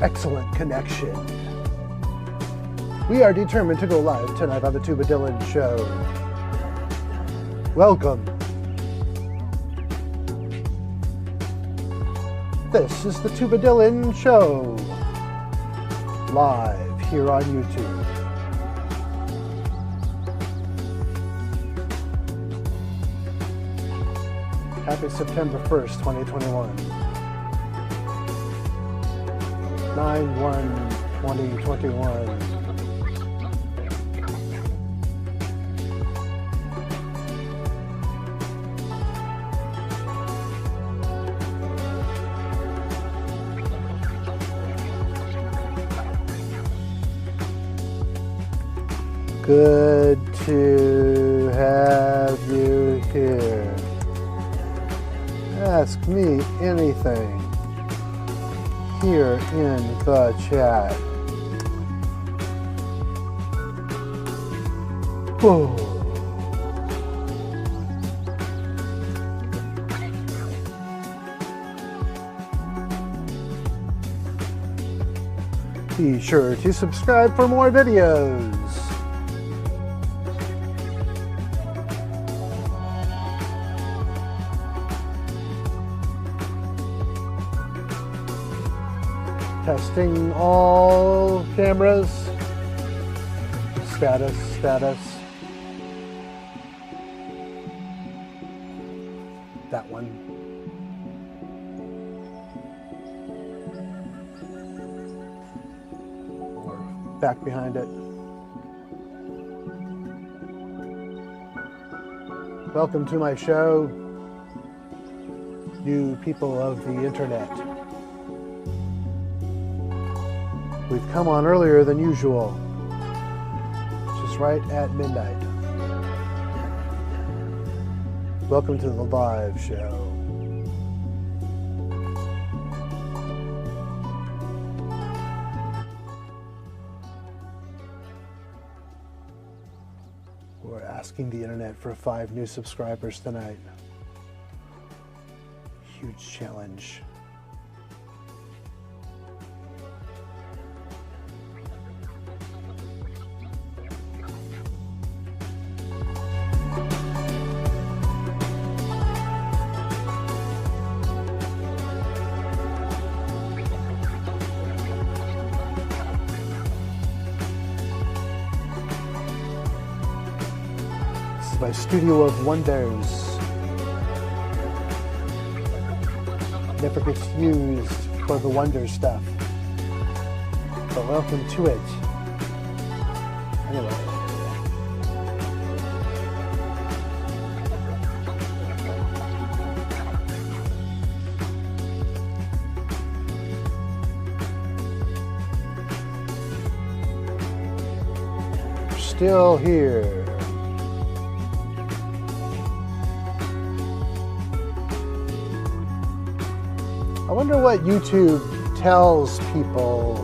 excellent connection. We are determined to go live tonight on the Tuba Dylan Show. Welcome. This is the Tuba Dylan Show, live here on YouTube. Happy September 1st, 2021. 9/1/2021. Good to have you here. Ask me anything here in the chat. Whoa. Be sure to subscribe for more videos. Testing all cameras. Status. That one. Or back behind it. Welcome to my show, new people of the internet. We've come on earlier than usual, which is right at midnight. Welcome to the live show. We're asking the internet for 5 new subscribers tonight. Huge challenge. My studio of wonders. Never gets used for the wonder stuff, but welcome to it. Anyway. We're still here. I wonder what YouTube tells people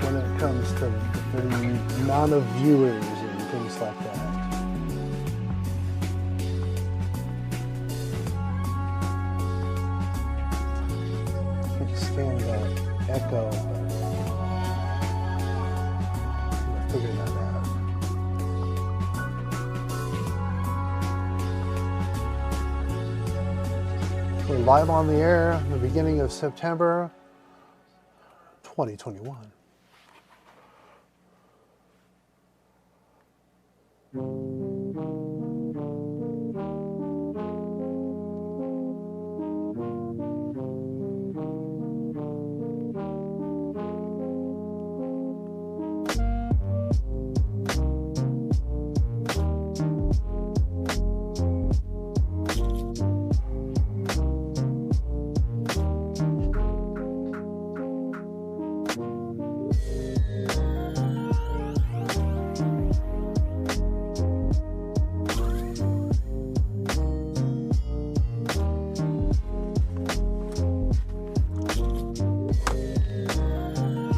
when it comes to the amount of viewers and things like that. I can't stand that echo. I'm gonna figure that out. We're live on the air at the beginning of September 2021.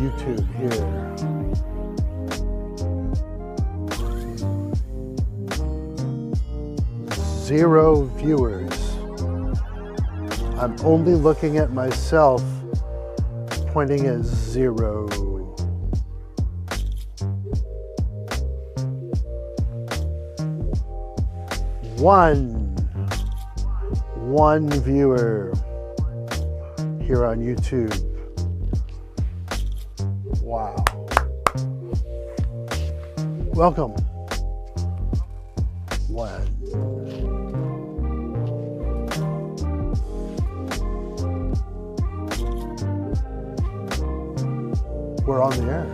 YouTube here. Zero viewers. I'm only looking at myself pointing at 0. 1 viewer here on YouTube. Wow. Welcome. 1. We're on the air.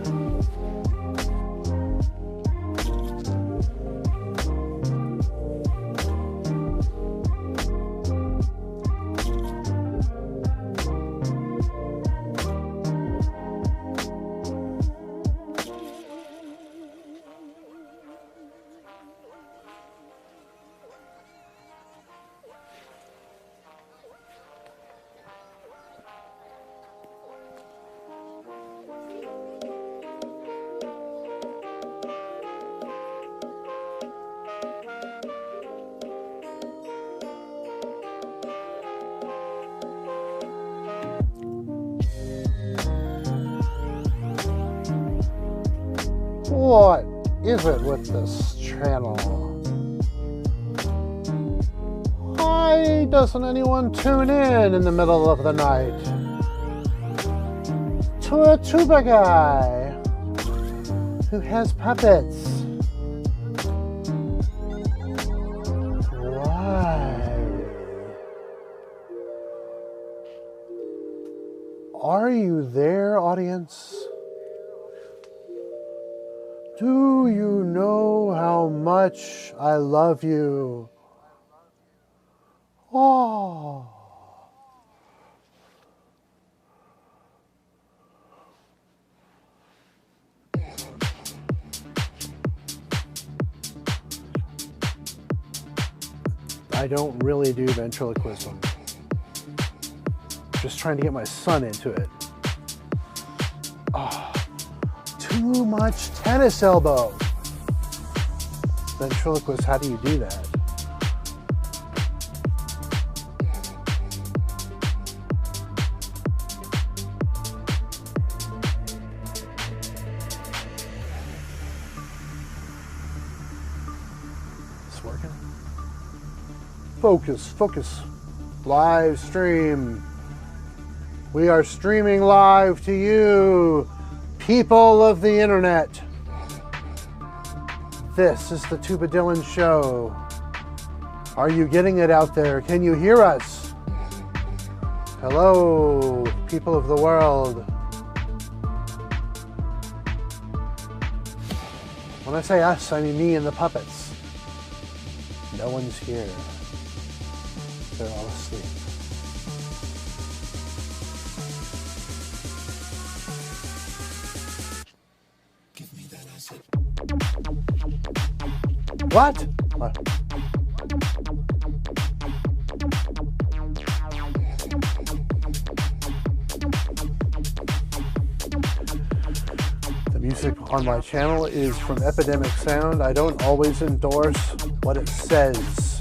What is it with this channel? Why doesn't anyone tune in the middle of the night to a tuba guy who has puppets? Why? Are you there, audience? Do you know how much I love you? Oh. I don't really do ventriloquism. Just trying to get my son into it. Oh. Too much tennis elbow. Ventriloquist, how do you do that? It's working. Focus, focus. Live stream. We are streaming live to you, people of the internet. This is the Tuba Dylan Show. Are you getting it out there? Can you hear us? Hello, people of the world. When I say us, I mean me and the puppets. No one's here. They're all asleep. What? The music on my channel is from Epidemic Sound. I don't always endorse what it says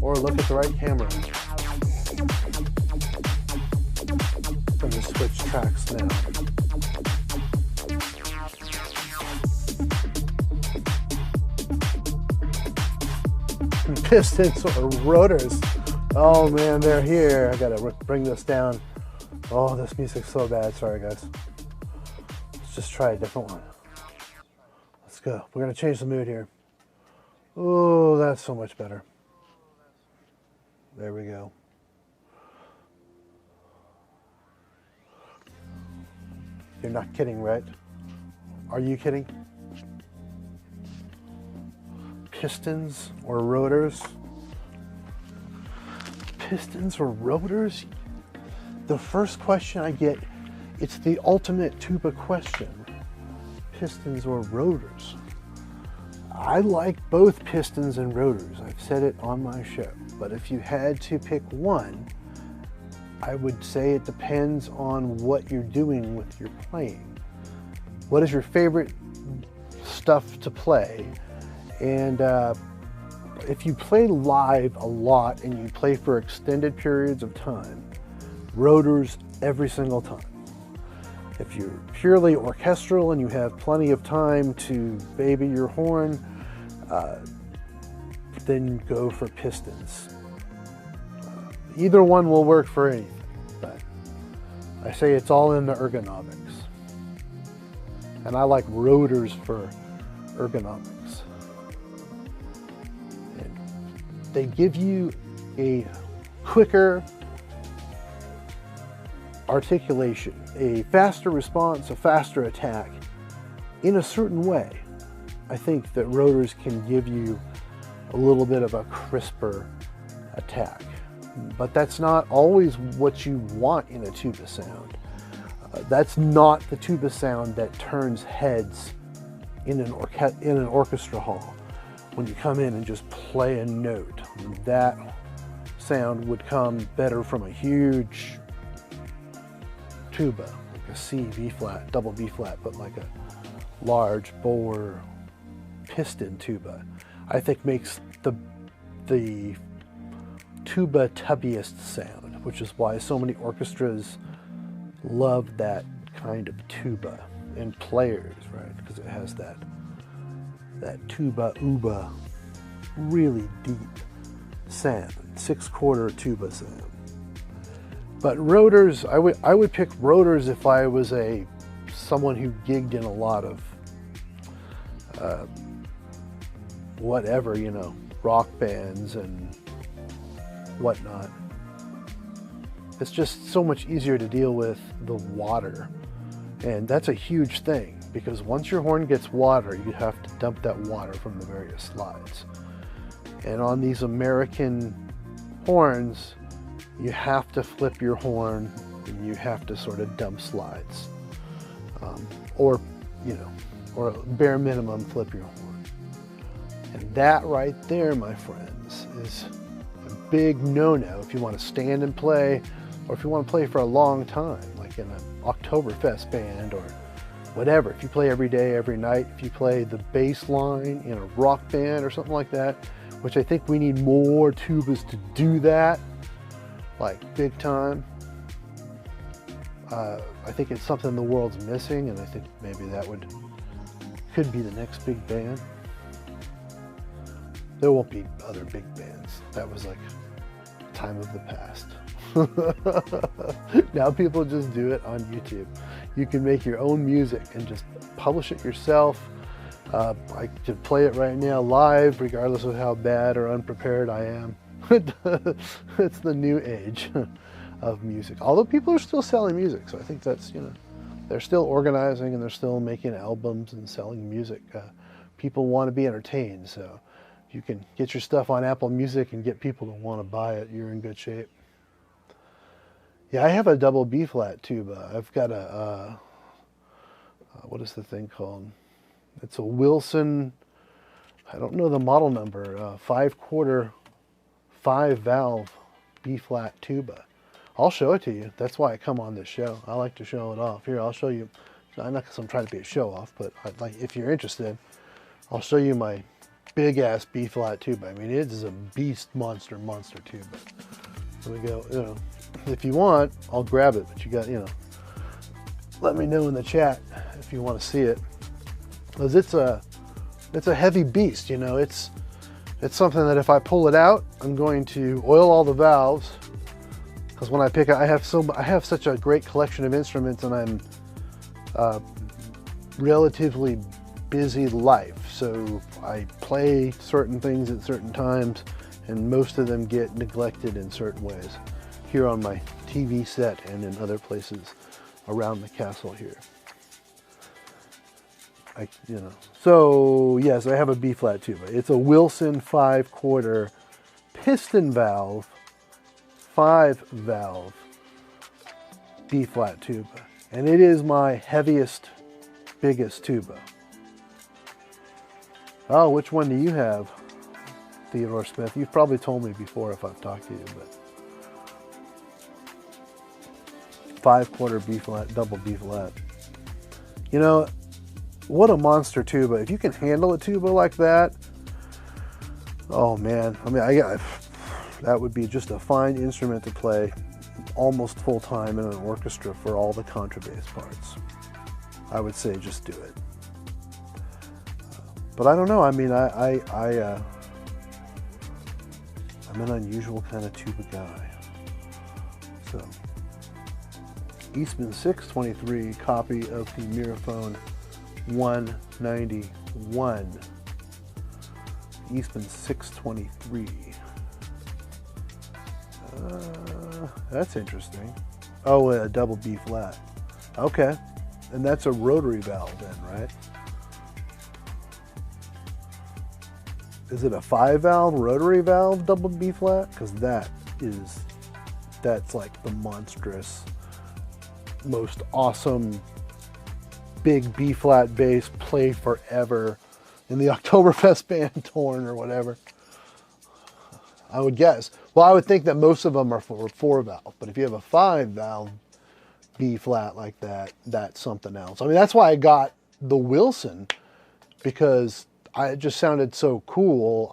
or look at the right camera. I'm going to switch tracks now. Pistons or rotors. Oh man, they're here. I gotta bring this down. Oh, this music's so bad. Sorry guys. Let's just try a different one. Let's go. We're gonna change the mood here. Oh, that's so much better. There we go. You're not kidding, right? Are you kidding? Pistons or rotors? Pistons or rotors? The first question I get, it's the ultimate tuba question. Pistons or rotors? I like both pistons and rotors. I've said it on my show. But if you had to pick one, I would say it depends on what you're doing with your playing. What is your favorite stuff to play? And if you play live a lot and you play for extended periods of time, rotors every single time. If you're purely orchestral and you have plenty of time to baby your horn, then go for pistons. Either one will work for anything, but I say it's all in the ergonomics. And I like rotors for ergonomics. And they give you a quicker articulation, a faster response, a faster attack in a certain way. I think that rotors can give you a little bit of a crisper attack, but that's not always what you want in a tuba sound. That's not the tuba sound that turns heads in an orchestra hall. When you come in and just play a note, that sound would come better from a huge tuba, like a C, B flat, double B flat, but like a large bore piston tuba. I think makes the tuba tubbiest sound, which is why so many orchestras love that kind of tuba, and players, right? Because it has that tuba uba, really deep sound, 6/4 tuba sound. But rotors, I would pick rotors if I was someone who gigged in a lot of whatever, you know, rock bands and whatnot. It's just so much easier to deal with the water, and that's a huge thing, because once your horn gets water, you have to dump that water from the various slides. And on these American horns, you have to flip your horn and you have to sort of dump slides, or, you know, or bare minimum flip your horn. And that right there, my friends, is a big no-no if you want to stand and play, or if you want to play for a long time, like in an Oktoberfest band or whatever. If you play every day, every night, if you play the bass line in a rock band or something like that, which I think we need more tubas to do that, like big time. I think it's something the world's missing, and I think maybe that could be the next big band. There won't be other big bands. That was like time of the past. Now people just do it on YouTube. You can make your own music and just publish it yourself. I could play it right now live, regardless of how bad or unprepared I am. It's the new age of music. Although people are still selling music, so I think that's, you know, they're still organizing and they're still making albums and selling music. People want to be entertained, so if you can get your stuff on Apple Music and get people to want to buy it, you're in good shape. Yeah, I have a double B flat tuba. I've got a what is the thing called? It's a Wilson, I don't know the model number, 5/4 5-valve B flat tuba. I'll show it to you. That's why I come on this show. I like to show it off. Here, I'll show you. Not because I'm trying to be a show off, but if you're interested, I'll show you my big ass B flat tuba. I mean, it is a beast monster tuba. There we go. You know, if you want, I'll grab it, but you got, you know, let me know in the chat if you want to see it, because it's a heavy beast. You know, it's something that if I pull it out, I'm going to oil all the valves, because when I pick it, I have such a great collection of instruments, and I'm relatively busy life, so I play certain things at certain times, and most of them get neglected in certain ways here on my TV set and in other places around the castle here. You know, so yes, I have a B flat tuba. It's a Wilson 5/4 piston valve, 5-valve B flat tuba, and it is my heaviest, biggest tuba. Oh, which one do you have, Theodore Smith? You've probably told me before if I've talked to you, but 5/4 B flat, double B flat. You know, what a monster tuba. If you can handle a tuba like that, oh man, I mean, that would be just a fine instrument to play. almost full-time in an orchestra for all the contrabass parts. I would say just do it. But I don't know. I mean, I'm an unusual kind of tuba guy. So, Eastman 623 copy of the Miraphone 191. Eastman 623. That's interesting. Oh, a double B flat. Okay. And that's a rotary valve then, right? Is it a 5-valve rotary valve double B flat? Because that's like the monstrous, most awesome big B flat bass played forever in the Oktoberfest band torn or whatever. I would guess. Well, I would think that most of them are for 4-valve, but if you have a 5-valve B flat like that, that's something else. I mean, that's why I got the Wilson, because it just sounded so cool.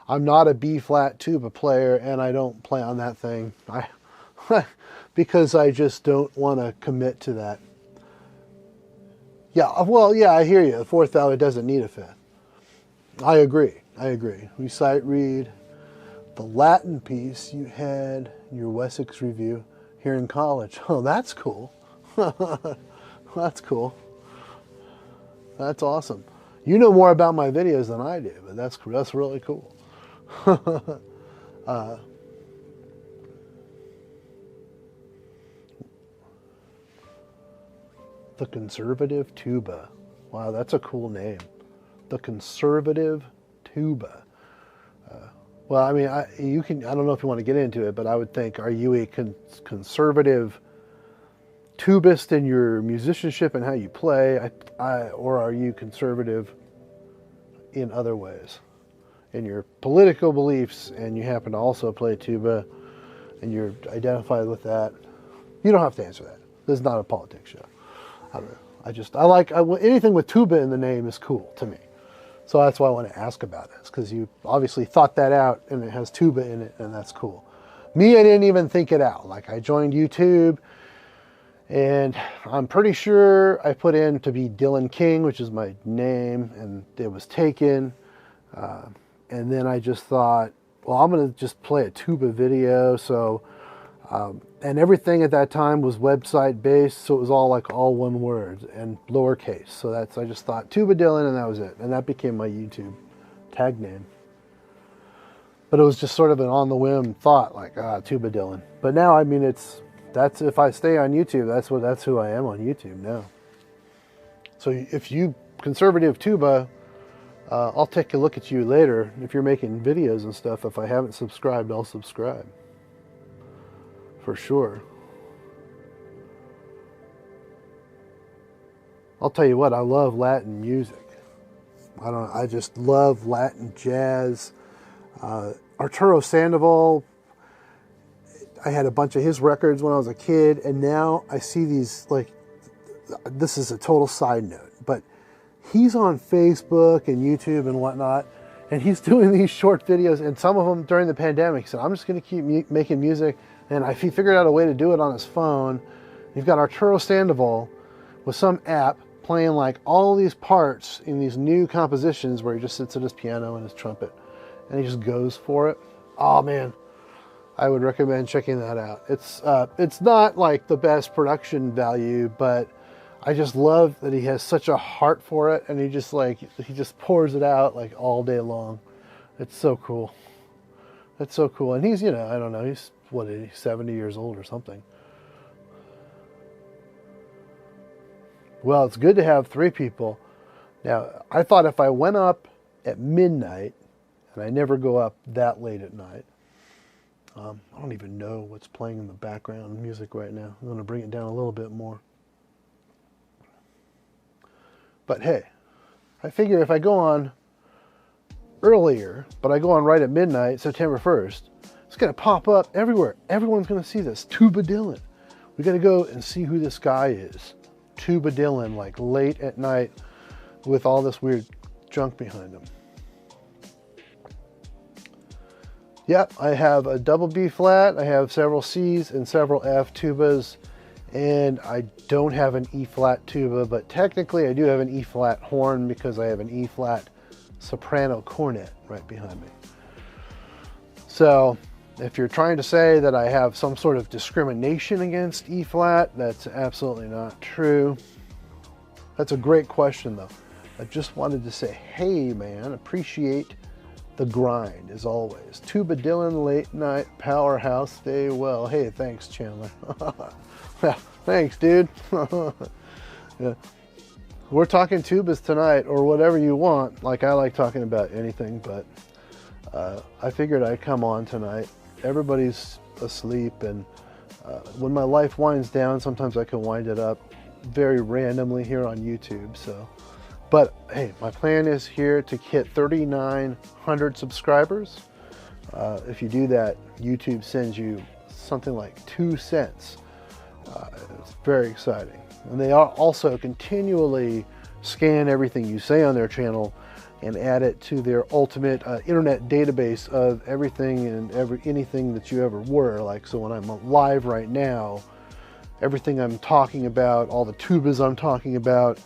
I'm not a B flat tuba player, and I don't play on that thing. Because I just don't want to commit to that. Yeah, well, yeah, I hear you. The 4th valve, it doesn't need a 5th. I agree. We sight read the Latin piece you had in your Wessex review here in college. Oh, that's cool. That's cool. That's awesome. You know more about my videos than I do, but that's really cool. The Conservative Tuba. Wow, that's a cool name. The Conservative Tuba. Well, I mean, I don't know if you want to get into it, but I would think, are you a conservative tubist in your musicianship and how you play, or are you conservative in other ways? In your political beliefs, and you happen to also play tuba, and you're identified with that? You don't have to answer that. This is not a politics show. I don't know. Anything with tuba in the name is cool to me. So that's why I want to ask about this, because you obviously thought that out, and it has tuba in it, and that's cool. Me, I didn't even think it out. Like, I joined YouTube, and I'm pretty sure I put in to be Dylan King, which is my name, and it was taken. And then I just thought, well, I'm going to just play a tuba video. So, and everything at that time was website based, so it was all one word and lowercase. So I just thought Tuba Dylan, and that was it. And that became my YouTube tag name. But it was just sort of an on the whim thought, like, Tuba Dylan. But now, I mean, that's if I stay on YouTube, that's who I am on YouTube now. So if you conservative tuba, I'll take a look at you later. If you're making videos and stuff, if I haven't subscribed, I'll subscribe. For sure. I'll tell you what, I love Latin music. I just love Latin jazz. Arturo Sandoval, I had a bunch of his records when I was a kid, and now I see these, like, this is a total side note, but he's on Facebook and YouTube and whatnot, and he's doing these short videos, and some of them during the pandemic. He said, I'm just going to keep making music, and he figured out a way to do it on his phone. You've got Arturo Sandoval with some app playing like all these parts in these new compositions where he just sits at his piano and his trumpet, and he just goes for it. Oh man, I would recommend checking that out. It's not like the best production value, but I just love that he has such a heart for it, and he just pours it out like all day long. It's so cool. It's so cool. And he's, I don't know, he's 70 years old or something. Well, it's good to have 3 people. Now, I thought if I went up at midnight, and I never go up that late at night, I don't even know what's playing in the background music right now. I'm going to bring it down a little bit more. But hey, I figure if I go on earlier, but I go on right at midnight, September 1st, it's going to pop up everywhere. Everyone's going to see this. Tuba Dylan. We got to go and see who this guy is. Tuba Dylan, like late at night with all this weird junk behind him. Yep, I have a double B flat, I have several C's and several F tubas, and I don't have an E flat tuba, but technically I do have an E flat horn because I have an E flat soprano cornet right behind me. So if you're trying to say that I have some sort of discrimination against E flat, that's absolutely not true. That's a great question though. I just wanted to say, hey man, appreciate the grind as always. Tuba Dylan, late night powerhouse, stay well. Hey, thanks Chandler. Well, thanks dude. Yeah. We're talking tubas tonight or whatever you want. Like I like talking about anything, but I figured I'd come on tonight. Everybody's asleep, and when my life winds down, sometimes I can wind it up very randomly here on YouTube. So, but hey, my plan is here to hit 3,900 subscribers. If you do that, YouTube sends you something like 2 cents. It's very exciting. And they also continually scan everything you say on their channel and add it to their ultimate internet database of everything and anything that you ever were. Like, so when I'm live right now, everything I'm talking about, all the tubas I'm talking about,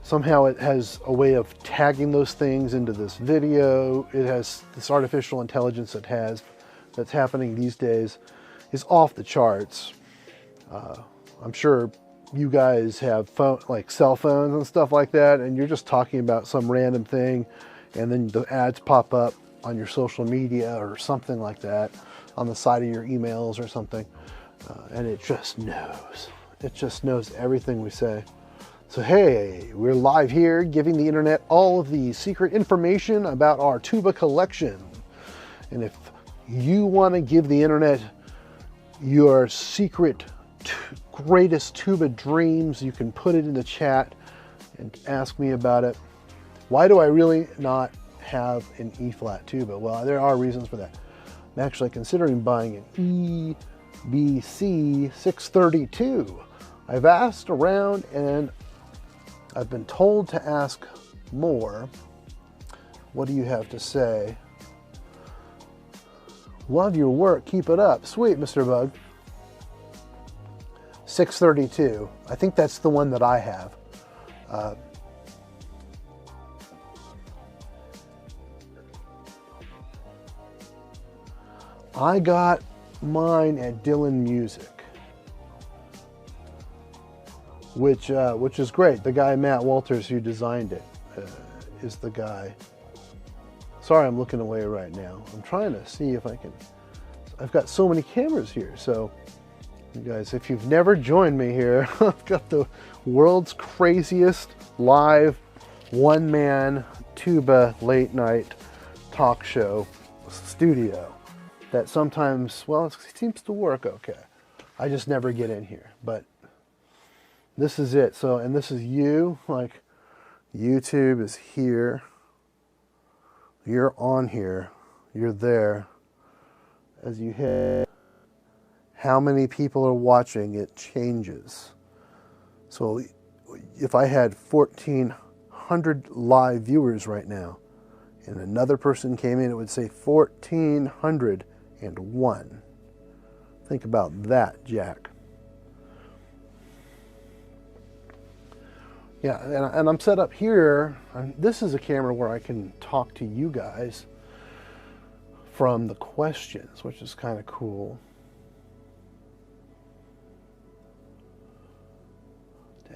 somehow it has a way of tagging those things into this video. It has this artificial intelligence that's happening these days is off the charts. I'm sure you guys have like cell phones and stuff like that, and you're just talking about some random thing, and then the ads pop up on your social media or something like that on the side of your emails or something, and it just knows. It just knows everything we say. So hey, we're live here giving the internet all of the secret information about our tuba collection. And if you want to give the internet your secret greatest tuba dreams, you can put it in the chat and ask me about it. Why do I really not have an E flat tuba? Well, there are reasons for that. I'm actually considering buying an EBC 632. I've asked around and I've been told to ask more. What do you have to say? Love your work, keep it up. Sweet, Mr. Bug. 632. I think that's the one that I have. I got mine at Dylan Music, which is great. The guy Matt Walters who designed it is the guy. Sorry, I'm looking away right now. I'm trying to see if I can. I've got so many cameras here, so. You guys, if you've never joined me here, I've got the world's craziest live one-man tuba late night talk show studio that sometimes, well, it seems to work okay. I just never get in here, but this is it. So, and this is you, like YouTube is here. You're on here. You're there. As you hit how many people are watching, it changes. So if I had 1,400 live viewers right now and another person came in, it would say 1,401. Think about that, Jack. Yeah, and I'm set up here. This is a camera where I can talk to you guys from the questions, which is kind of cool.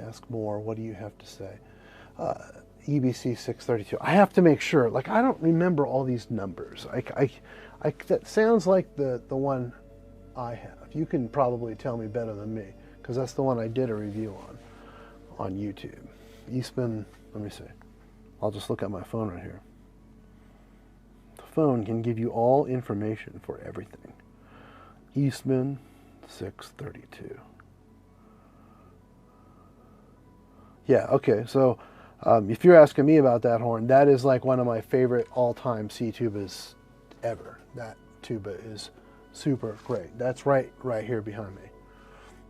Ask more. What do you have to say? EBC 632. I have to make sure. Like, I don't remember all these numbers. That sounds like the one I have. You can probably tell me better than me because that's the one I did a review on YouTube. Eastman. Let me see. I'll just look at my phone right here. The phone can give you all information for everything. Eastman 632. Yeah, okay, so if you're asking me about that horn, that is like one of my favorite all-time C tubas ever. That tuba is super great. That's right here behind me.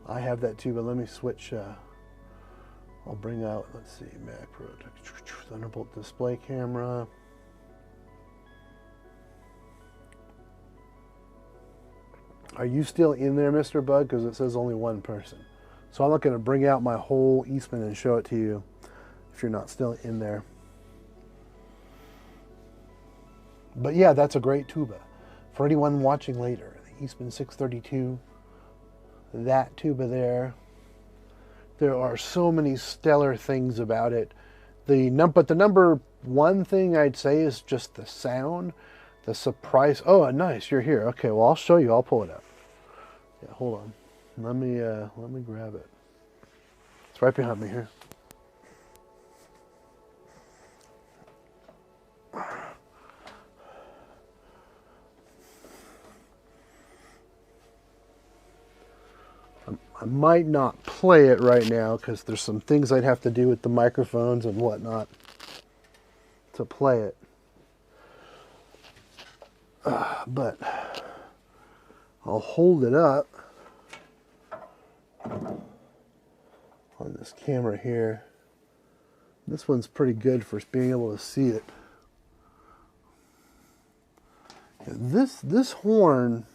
I have that tuba. Let me switch. I'll bring out, let's see, macro, Thunderbolt display camera. Are you still in there, Mr. Bug? Because it says only one person. So I'm not going to bring out my whole Eastman and show it to you if you're not still in there. But yeah, that's a great tuba. For anyone watching later, the Eastman 632, that tuba there. There are so many stellar things about it. But the number one thing I'd say is just the sound, the surprise. Oh, nice, you're here. Okay, well I'll show you. I'll pull it up. Yeah, hold on. Let me grab it. It's right behind me here. I might not play it right now because there's some things I'd have to do with the microphones and whatnot to play it. But I'll hold it up on this camera here. This one's pretty good for being able to see it. This horn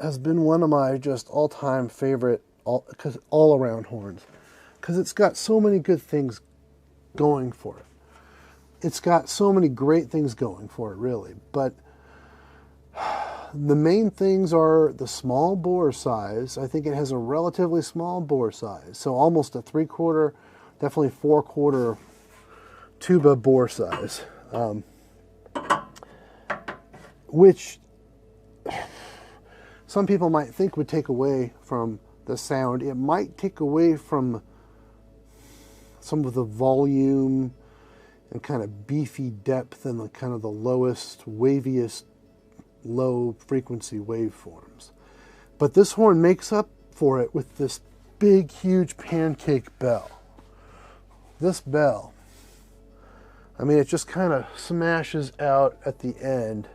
has been one of my just all-time favorite all-around horns because it's got so many good things going for it. It's got so many great things going for it, really. But the main things are the small bore size. I think it has a relatively small bore size, so almost a 3/4, definitely 4/4 tuba bore size, which some people might think would take away from the sound. It might take away from some of the volume and kind of beefy depth and the kind of the lowest, waviest, low frequency waveforms. But this horn makes up for it with this big, huge pancake bell. This bell, I mean, it just kind of smashes out at the end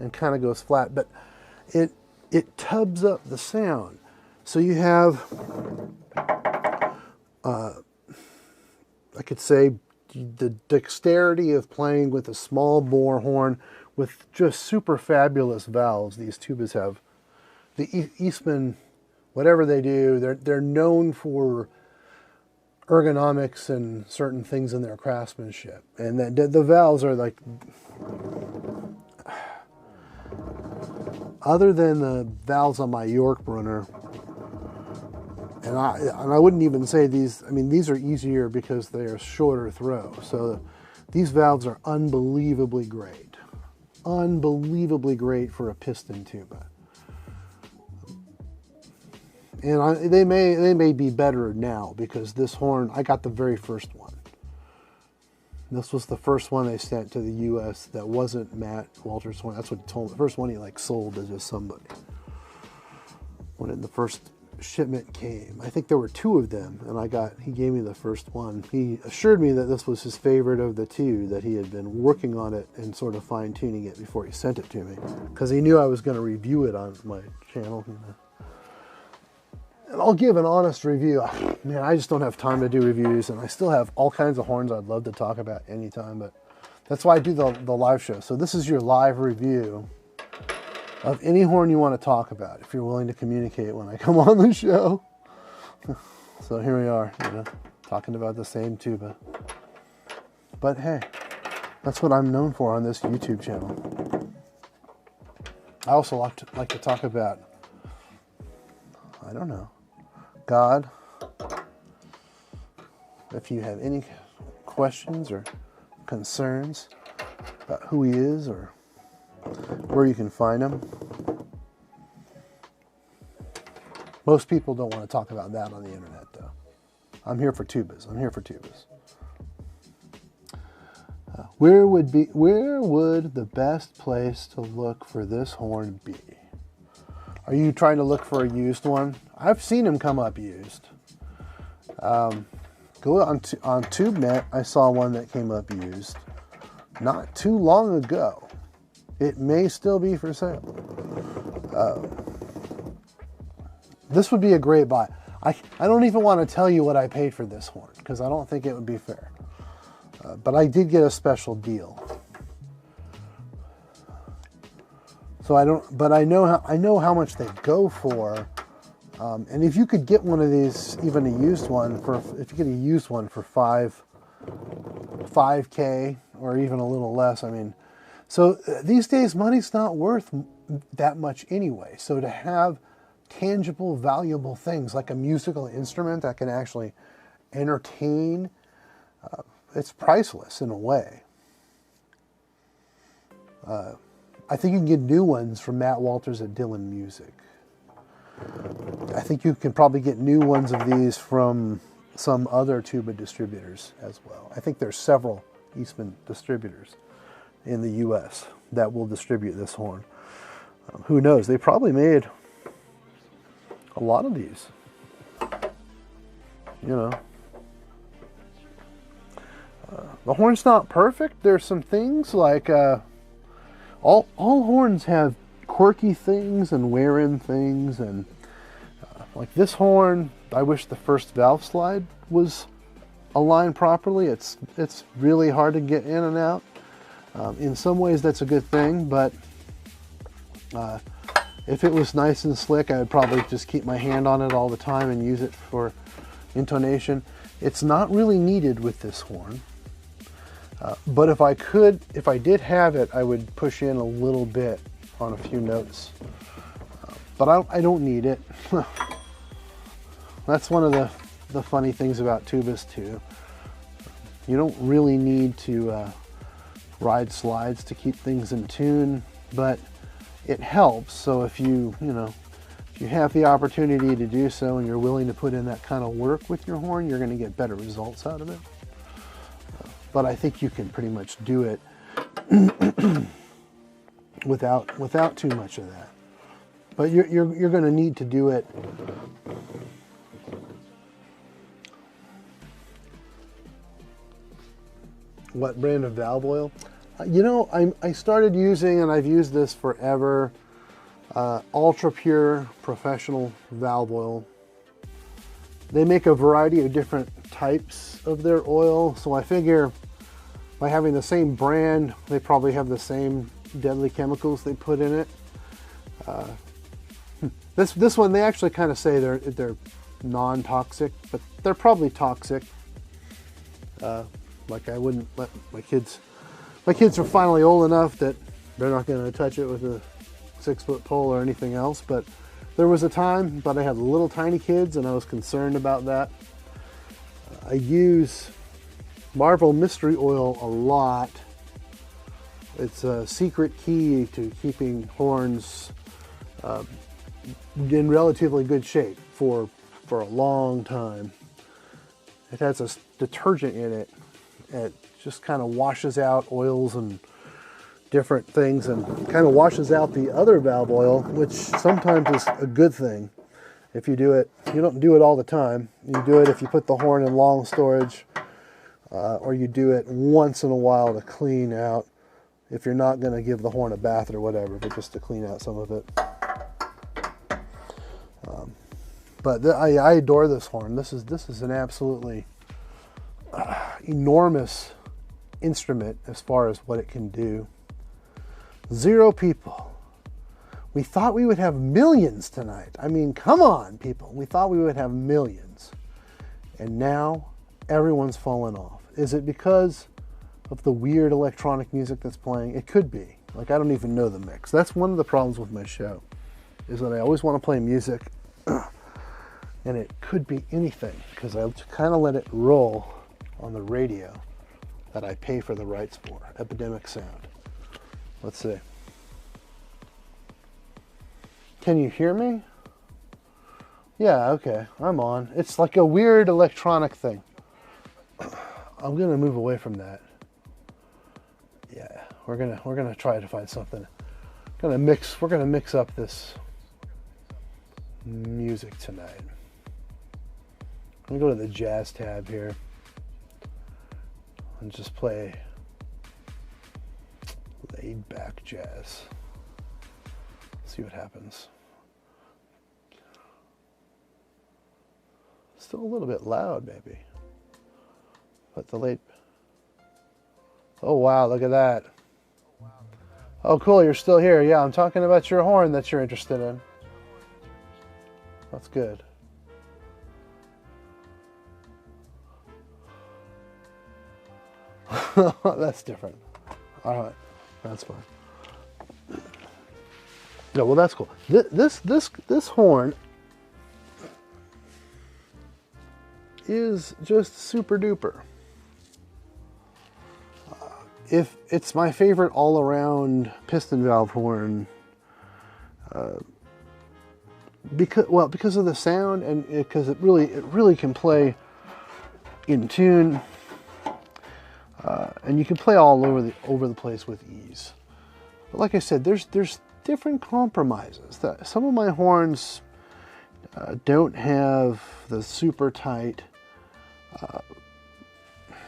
and kind of goes flat, but it tubs up the sound. So you have, I could say, the dexterity of playing with a small bore horn with just super fabulous valves these tubas have. The Eastman, whatever they do, they're known for ergonomics and certain things in their craftsmanship. And the valves are like, other than the valves on my York Brunner, and I wouldn't even say these, I mean, these are easier because they are shorter throw. So these valves are unbelievably great. Unbelievably great for a piston tuba. And they may be better now because this horn, I got the very first one. This was the first one they sent to the U.S. that wasn't Matt Walter's horn. That's what he told me. The first one he like sold to just somebody. When the first shipment came, I think there were 2 of them, and he gave me the first one. He assured me that this was his favorite of the 2, that he had been working on it and sort of fine-tuning it before he sent it to me, because he knew I was going to review it on my channel. You know. And I'll give an honest review. Man, I just don't have time to do reviews, and I still have all kinds of horns I'd love to talk about anytime, but that's why I do the live show. So this is your live review of any horn you want to talk about, if you're willing to communicate when I come on the show. So here we are, you know, talking about the same tuba. But hey, that's what I'm known for on this YouTube channel. I also like to talk about, I don't know, God. If you have any questions or concerns about who he is or where you can find him. Most people don't want to talk about that on the internet, though. I'm here for tubas. I'm here for tubas. Where would the best place to look for this horn be? Are you trying to look for a used one? I've seen him come up used. Go on TubeNet. I saw one that came up used not too long ago. It may still be for sale. This would be a great buy. I don't even want to tell you what I paid for this horn because I don't think it would be fair. But I did get a special deal. So but I know how much they go for. And if you could get one of these, even a used one, if you get a used one for 5K or even a little less, I mean, so these days money's not worth that much anyway. So to have tangible, valuable things like a musical instrument that can actually entertain, it's priceless in a way. I think you can get new ones from Matt Walters at Dylan Music. I think you can probably get new ones of these from some other tuba distributors as well. I think there's several Eastman distributors in the U.S. that will distribute this horn. Who knows? They probably made a lot of these. You know. The horn's not perfect. There's some things like all horns have quirky things and wear-in things, and like this horn, I wish the first valve slide was aligned properly. It's really hard to get in and out. In some ways that's a good thing, but if it was nice and slick, I would probably just keep my hand on it all the time and use it for intonation. It's not really needed with this horn. But if I did have it, I would push in a little bit on a few notes. But I don't need it. That's one of the funny things about tubas too. You don't really need to ride slides to keep things in tune, but it helps. So if you have the opportunity to do so and you're willing to put in that kind of work with your horn, you're going to get better results out of it. But I think you can pretty much do it without too much of that. But you're going to need to do it. What brand of valve oil? You know, I started using, and I've used this forever, Ultra Pure Professional Valve Oil. They make a variety of different types of their oil, so I figure by having the same brand, they probably have the same deadly chemicals they put in it. This one, they actually kind of say they're non-toxic, but they're probably toxic. Like I wouldn't let my kids are finally old enough that they're not going to touch it with a 6-foot pole or anything else, but there was a time, but I had little tiny kids and I was concerned about that. I use Marvel Mystery Oil a lot. It's a secret key to keeping horns in relatively good shape for a long time. It has a detergent in it. It just kind of washes out oils and different things and kind of washes out the other valve oil, which sometimes is a good thing. If you do it, you don't do it all the time. You do it if you put the horn in long storage, or you do it once in a while to clean out, if you're not going to give the horn a bath or whatever, but just to clean out some of it. But I adore this horn. This is an absolutely enormous instrument as far as what it can do. 0 people. We thought we would have millions tonight. I mean, come on, people. We thought we would have millions. And now everyone's fallen off. Is it because of the weird electronic music that's playing? It could be. Like, I don't even know the mix. That's one of the problems with my show, is that I always want to play music and it could be anything because I kind of let it roll on the radio that I pay for the rights for, Epidemic Sound. Let's see. Can you hear me? Yeah, okay, I'm on. It's like a weird electronic thing. I'm gonna move away from that. Yeah, we're gonna try to find something. We're gonna mix up this music tonight. I'm gonna go to the jazz tab here and just play laid back jazz. See what happens. Still a little bit loud, maybe. But the late. Oh wow, look at that. Oh, cool, you're still here. Yeah, I'm talking about your horn that you're interested in. That's good. That's different. All right, that's fine. Yeah, well, that's cool. This horn is just super duper. If it's my favorite all-around piston valve horn, because of the sound and because it really can play in tune, and you can play all over the place with ease. But like I said, there's different compromises. Some of my horns don't have the super tight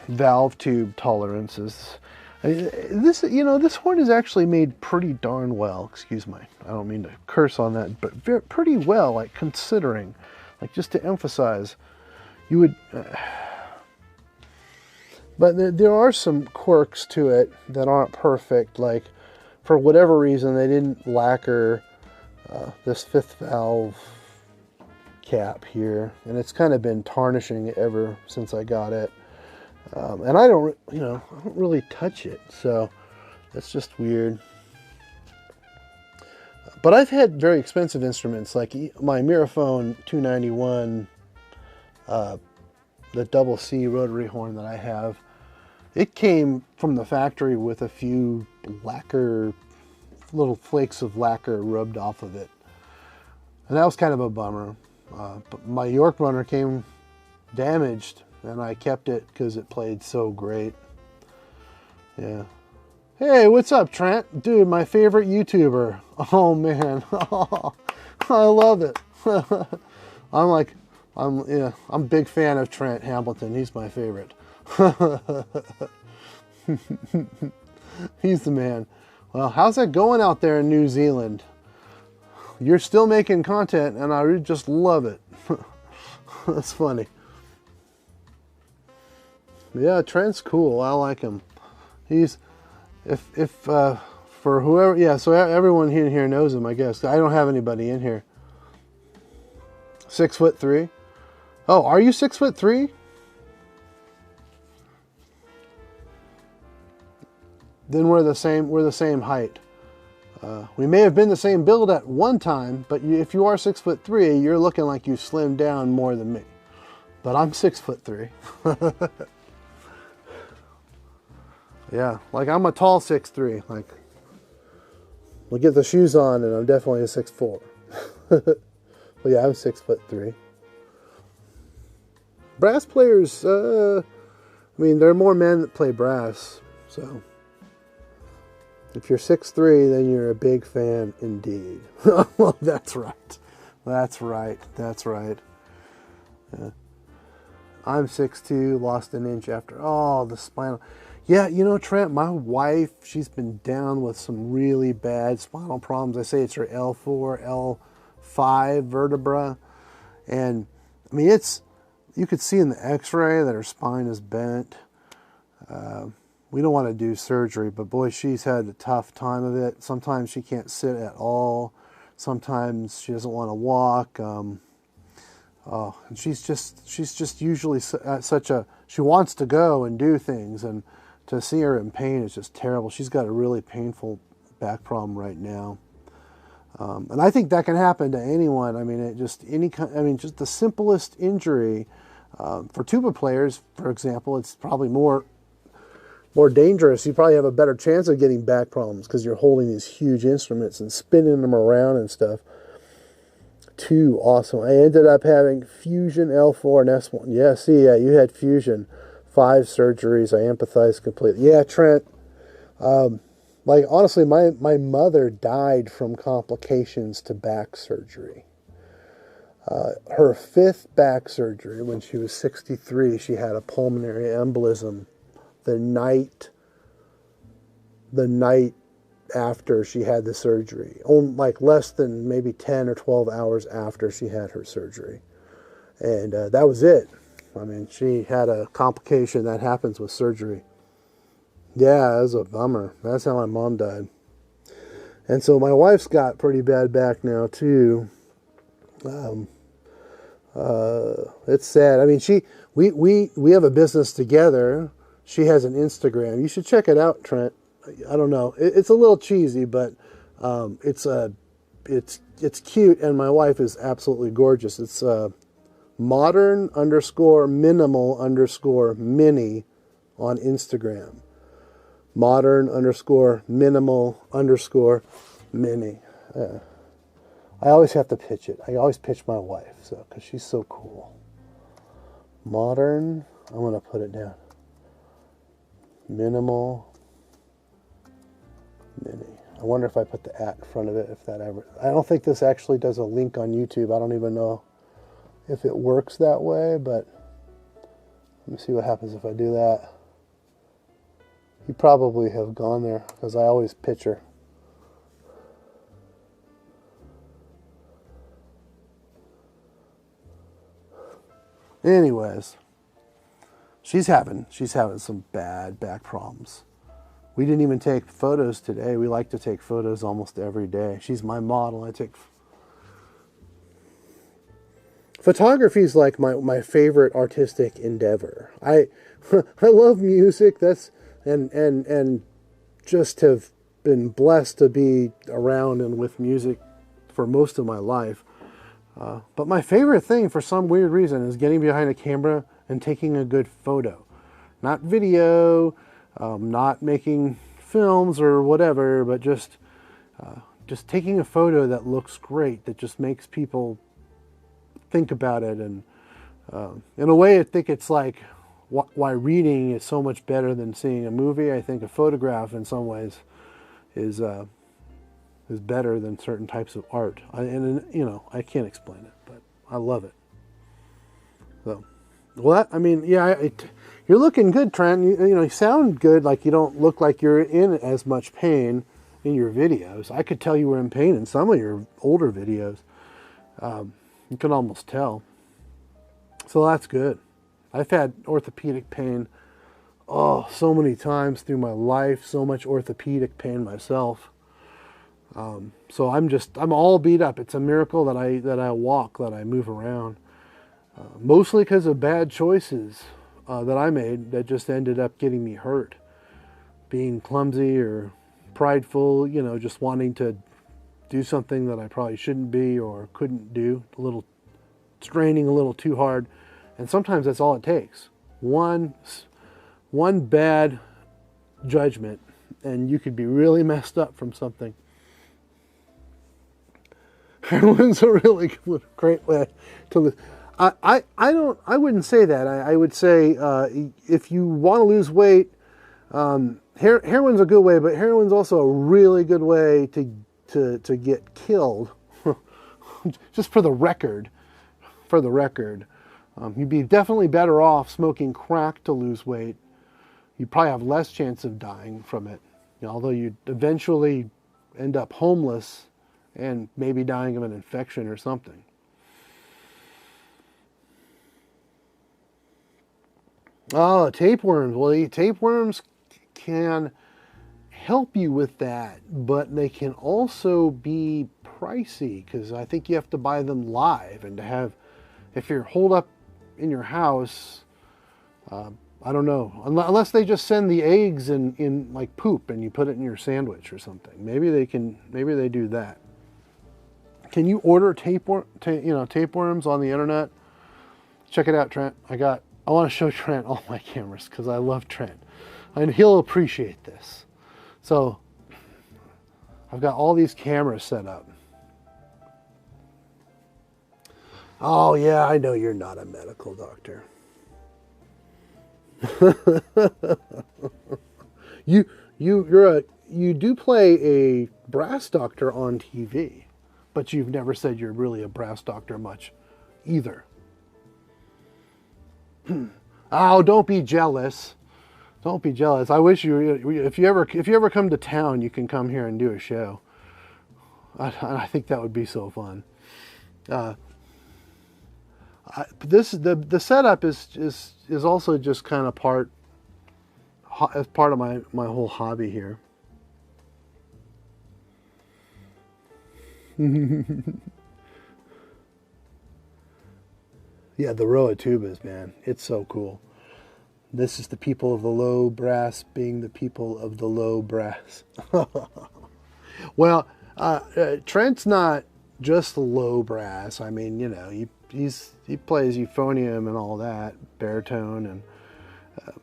valve tube tolerances. This horn is actually made pretty darn well. Excuse me, I don't mean to curse on that, but pretty well, like considering, like just to emphasize, you would. But there are some quirks to it that aren't perfect. Like, for whatever reason, they didn't lacquer this fifth valve cap here, and it's kind of been tarnishing it ever since I got it. And I don't really touch it, so that's just weird. But I've had very expensive instruments, like my Miraphone 291, the double C rotary horn that I have. It came from the factory with a few little flakes of lacquer rubbed off of it. And that was kind of a bummer. But my York runner came damaged, and I kept it because it played so great. Yeah. Hey, what's up, Trent? Dude, my favorite YouTuber. Oh, man. I love it. I'm a big fan of Trent Hamilton. He's my favorite. He's the man. Well, how's that going out there in New Zealand? You're still making content, and I just love it. That's funny. Yeah, Trent's cool. I like him. He's, for whoever, yeah, so everyone here knows him, I guess. I don't have anybody in here. 6'3". Oh, are you 6'3"? Then we're the same height. We may have been the same build at one time, but if you are 6'3", you're looking like you slimmed down more than me. But I'm 6'3". Yeah, like I'm a tall 6'3". Like, we'll get the shoes on, and I'm definitely a 6'4". But yeah, I'm 6'3". Brass players, I mean, there are more men that play brass, so. If you're 6'3", then you're a big fan indeed. Well, that's right. That's right. That's right. Yeah. I'm 6'2", lost an inch after. Oh, the spinal. Yeah, you know, Trent, my wife, she's been down with some really bad spinal problems. I say it's her L4, L5 vertebra. And, I mean, you could see in the x-ray that her spine is bent. We don't want to do surgery, but boy, she's had a tough time of it. Sometimes she can't sit at all. Sometimes she doesn't want to walk. And she's just usually she wants to go and do things, and to see her in pain is just terrible. She's got a really painful back problem right now. And I think that can happen to anyone. I mean, just the simplest injury. For tuba players, for example, it's probably more dangerous. You probably have a better chance of getting back problems because you're holding these huge instruments and spinning them around and stuff. Too awesome. I ended up having fusion L4 and S1. Yeah, see, yeah, you had fusion. 5 surgeries. I empathize completely. Yeah, Trent. Like, honestly, my mother died from complications to back surgery. Her 5th back surgery, when she was 63, she had a pulmonary embolism the night after she had the surgery. Like less than maybe 10 or 12 hours after she had her surgery. And that was it. I mean, she had a complication that happens with surgery. Yeah, it was a bummer. That's how my mom died. And so my wife's got pretty bad back now too. It's sad. I mean, we have a business together. She has an Instagram. You should check it out, Trent. I don't know. It's a little cheesy, but it's cute, and my wife is absolutely gorgeous. It's modern_minimal_mini on Instagram. modern_minimal_mini. I always have to pitch it. I always pitch my wife, so because she's so cool. Modern. I'm gonna put it down. Minimal. Mini. I wonder if I put the @ in front of it, if that ever... I don't think this actually does a link on YouTube. I don't even know if it works that way, but let me see what happens if I do that. You probably have gone there, because I always pitch her. Anyways, she's having some bad back problems. We didn't even take photos today. We like to take photos almost every day. She's my model. I take... Photography is like my favorite artistic endeavor. I love music. That's and just have been blessed to be around and with music for most of my life. But my favorite thing, for some weird reason, is getting behind a camera and taking a good photo. Not video, not making films or whatever, but just taking a photo that looks great, that just makes people think about it. And in a way, I think it's like why reading is so much better than seeing a movie. I think a photograph in some ways is better than certain types of art. And you know, I can't explain it, but I love it. So, well, I mean, yeah, you're looking good, Trent. You know, you sound good. Like you don't look like you're in as much pain in your videos. I could tell you were in pain in some of your older videos. You can almost tell. So that's good. I've had orthopedic pain, so many times through my life. So much orthopedic pain myself. So I'm all beat up. It's a miracle that I walk, that I move around. Mostly because of bad choices that I made that just ended up getting me hurt. Being clumsy or prideful, you know, just wanting to do something that I probably shouldn't be or couldn't do. Straining a little too hard. And sometimes that's all it takes. One bad judgment and you could be really messed up from something. Heroin's a really great way to lose. I wouldn't say that. I would say if you want to lose weight, heroin's a good way, but heroin's also a really good way to get killed. Just for the record. You'd be definitely better off smoking crack to lose weight. You probably have less chance of dying from it. You know, although you'd eventually end up homeless and maybe dying of an infection or something. Oh, tapeworms. Well, tapeworms can help you with that, but they can also be pricey because I think you have to buy them live, and to have, if you're holed up in your house, I don't know, unless they just send the eggs in like poop and you put it in your sandwich or something. Maybe they do that. Can you order tapeworms on the internet? Check it out, Trent. I want to show Trent all my cameras because I love Trent, and he'll appreciate this. So I've got all these cameras set up. Oh yeah, I know you're not a medical doctor. You do play a brass doctor on TV, but you've never said you're really a brass doctor much either. Oh, don't be jealous. Don't be jealous. I wish if you ever come to town, you can come here and do a show. I think that would be so fun. The setup is also just kind of part of my whole hobby here. Yeah, the row of tubas, man. It's so cool. This is the people of the low brass being the people of the low brass. Well, Trent's not just the low brass. I mean, you know, he plays euphonium and all that, baritone, and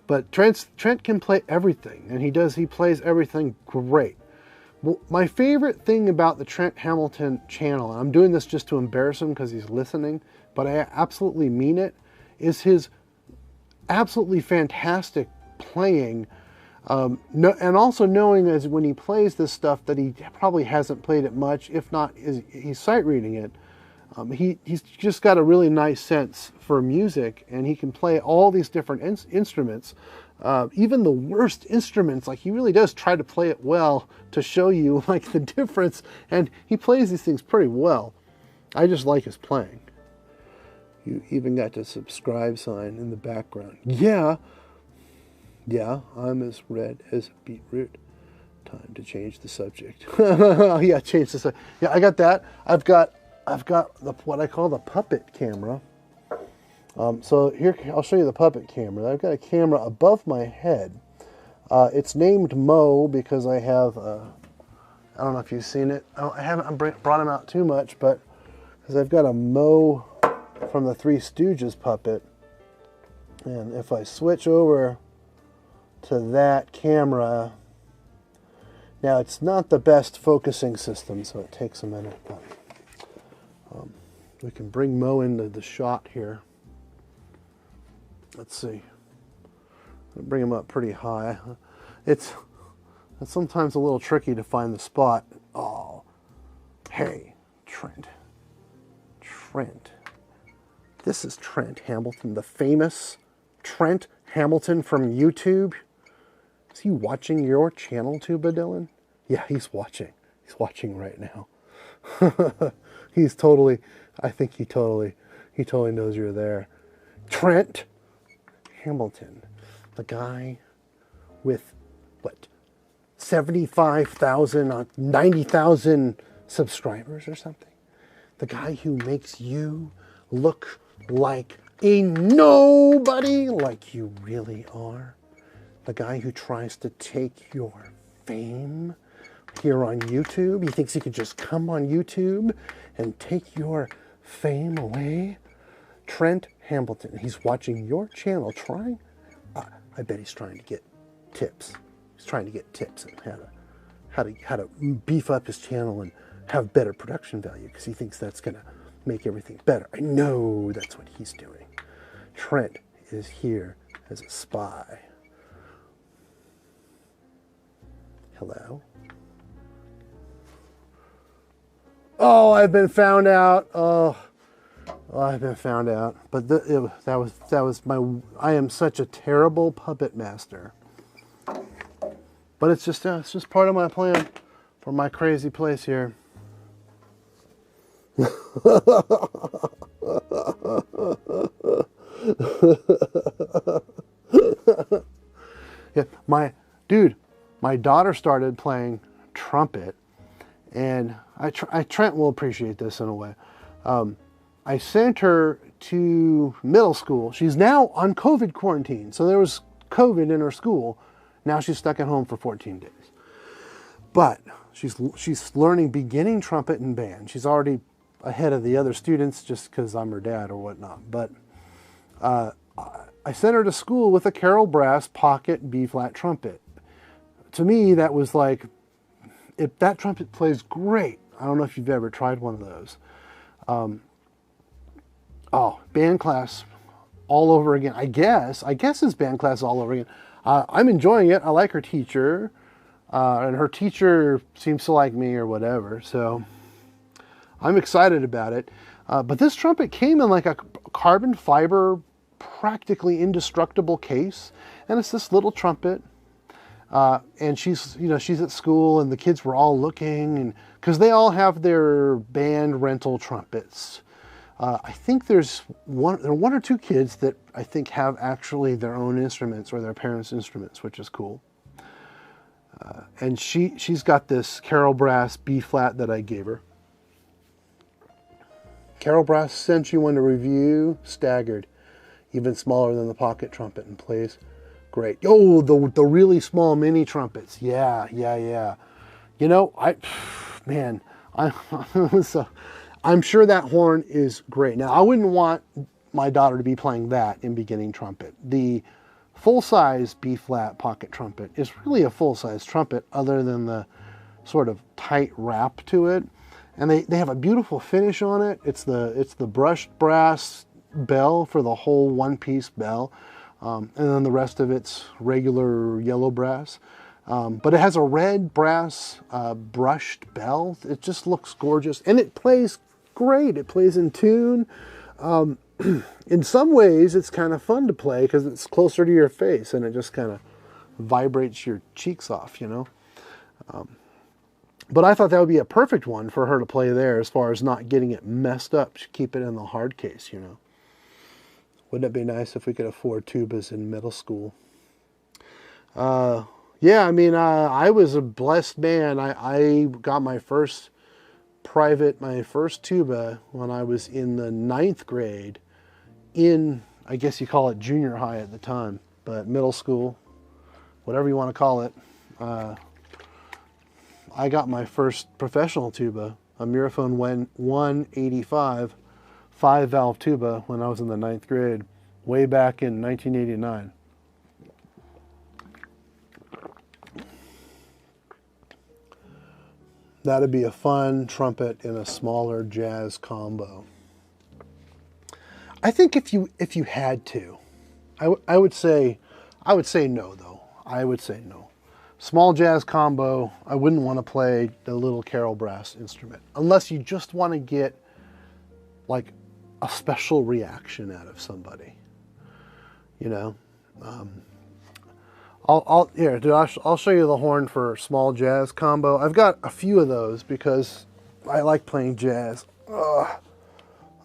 but Trent can play everything, and he plays everything great. Well, my favorite thing about the Trent Hamilton channel, and I'm doing this just to embarrass him because he's listening, but I absolutely mean it, is his absolutely fantastic playing, and also knowing as when he plays this stuff that he probably hasn't played it much, if not he's sight reading it. He's just got a really nice sense for music, and he can play all these different instruments, even the worst instruments. Like, he really does try to play it well to show you like the difference, and he plays these things pretty well. I just like his playing. You even got the subscribe sign in the background. Yeah, I'm as red as beetroot. Time to change the subject. Yeah, change the subject. Yeah, I got that. I've got what I call the puppet camera. So here, I'll show you the puppet camera. I've got a camera above my head. It's named Mo because I have, I don't know if you've seen it. I haven't brought him out too much, but because I've got a Mo from the Three Stooges puppet. And if I switch over to that camera, now it's not the best focusing system, so it takes a minute, but we can bring Mo into the shot here. Let's see. Bring him up pretty high. It's sometimes a little tricky to find the spot. Oh, hey, Trent. This is Trent Hamilton, the famous Trent Hamilton from YouTube. Is he watching your channel, Tuba Dylan? Yeah, he's watching. He's watching right now. He's totally, I think he totally knows you're there. Trent Hamilton, the guy with, what, 75,000, 90,000 subscribers or something? The guy who makes you look like a nobody, like you really are. The guy who tries to take your fame here on YouTube. He thinks he could just come on YouTube and take your fame away. Trent Hamilton, he's watching your channel trying, I bet he's trying to get tips. He's trying to get tips on how to beef up his channel and have better production value, because he thinks that's going to make everything better. I know that's what he's doing. Trent is here as a spy. Hello? Oh, I've been found out. Oh, I've been found out. But that was my. I am such a terrible puppet master. But it's just part of my plan for my crazy place here. Yeah, my daughter started playing trumpet, and Trent will appreciate this in a way. I sent her to middle school. She's now on COVID quarantine, so there was COVID in her school. Now she's stuck at home for 14 days. But she's learning beginning trumpet and band. She's already ahead of the other students just because I'm her dad or whatnot. But I sent her to school with a Carroll Brass pocket B-flat trumpet. To me, that was like, if that trumpet plays great. I don't know if you've ever tried one of those. Oh, band class all over again. I guess it's band class all over again. I'm enjoying it. I like her teacher. And her teacher seems to like me or whatever. So I'm excited about it. But this trumpet came in like a carbon fiber, practically indestructible case. And it's this little trumpet. And she's at school, and the kids were all looking, and because they all have their band rental trumpets. I think there's one or two kids that I think have actually their own instruments or their parents' instruments, which is cool. And she's got this Carroll Brass B-flat that I gave her. Carol Brass sent you one to review. Staggered. Even smaller than the pocket trumpet and plays great. Oh, the really small mini trumpets. Yeah. You know, man, I'm sure that horn is great. Now, I wouldn't want my daughter to be playing that in beginning trumpet. The full-size B-flat pocket trumpet is really a full-size trumpet other than the sort of tight wrap to it. And they have a beautiful finish on it. It's the brushed brass bell for the whole one-piece bell. And then the rest of it's regular yellow brass. But it has a red brass brushed bell. It just looks gorgeous. And it plays great. It plays in tune. In some ways, it's kind of fun to play because it's closer to your face and it just kind of vibrates your cheeks off, you know. But I thought that would be a perfect one for her to play there as far as not getting it messed up. Keep it in the hard case, you know. Wouldn't it be nice if we could afford tubas in middle school? Yeah, I mean, I was a blessed man. I got my first tuba when I was in the 9th grade in, I guess you call it junior high at the time, but middle school, whatever you want to call it. I got my first professional tuba, a Miraphone 185 5-valve tuba when I was in the 9th grade, way back in 1989. That'd be a fun trumpet in a smaller jazz combo. I think if you had to, I would say no though. I would say no. Small jazz combo, I wouldn't want to play the little Carol Brass instrument unless you just want to get like a special reaction out of somebody, you know. I'll show you the horn for small jazz combo. I've got a few of those because I like playing jazz. Let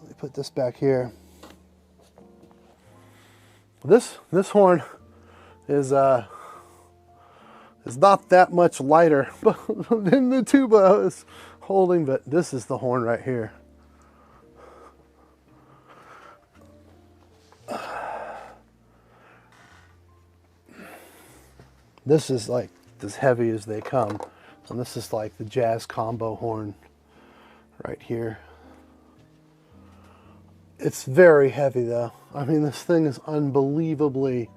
me put this back here. This horn is not that much lighter than the tuba I was holding, but this is the horn right here. This is like as heavy as they come. And this is like the jazz combo horn right here. It's very heavy though. I mean, this thing is unbelievably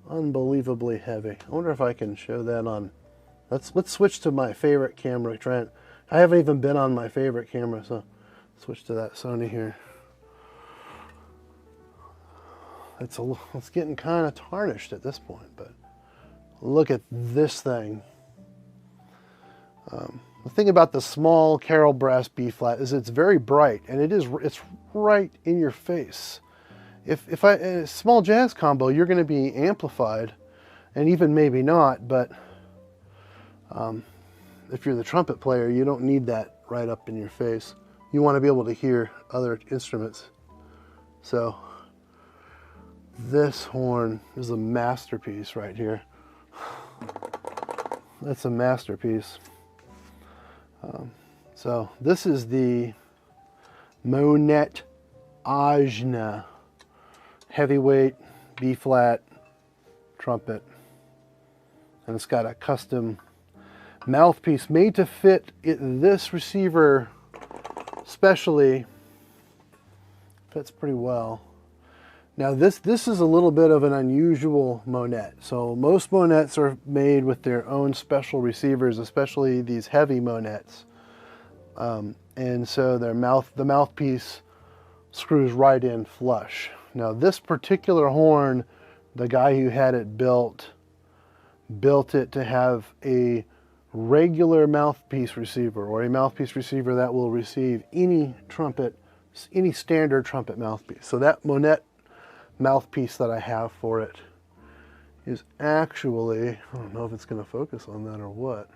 heavy. I wonder if I can show that on, let's switch to my favorite camera, Trent. I haven't even been on my favorite camera, so switch to that Sony here. It's getting kind of tarnished at this point, but look at this thing. The thing about the small Carol Brass B-flat is it's very bright, and it's right in your face. If a small jazz combo, you're going to be amplified, and even maybe not, but if you're the trumpet player, you don't need that right up in your face. You want to be able to hear other instruments. So this horn is a masterpiece right here. That's a masterpiece. So this is the Monet Ajna heavyweight B-flat trumpet, and it's got a custom mouthpiece made to fit this receiver specially. Fits pretty well. Now this is a little bit of an unusual Monet. So most Monets are made with their own special receivers, especially these heavy Monets. And so the mouthpiece screws right in flush. Now this particular horn, the guy who had it built it to have a regular mouthpiece receiver, or a mouthpiece receiver that will receive any standard trumpet mouthpiece. So that Monet mouthpiece that I have for it is actually, I don't know if it's going to focus on that or what.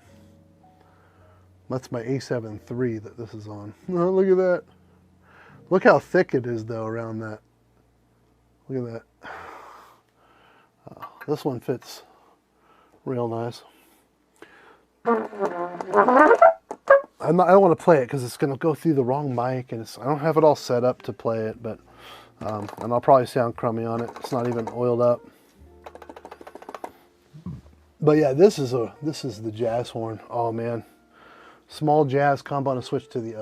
That's my A7 III that this is on. Oh, look at that. Look how thick it is though around that. Look at that. This one fits real nice. I don't want to play it because it's going to go through the wrong mic, and I don't have it all set up to play it, but and I'll probably sound crummy on it. It's not even oiled up. But yeah, this is the jazz horn. Oh man, small jazz combo, and switch to the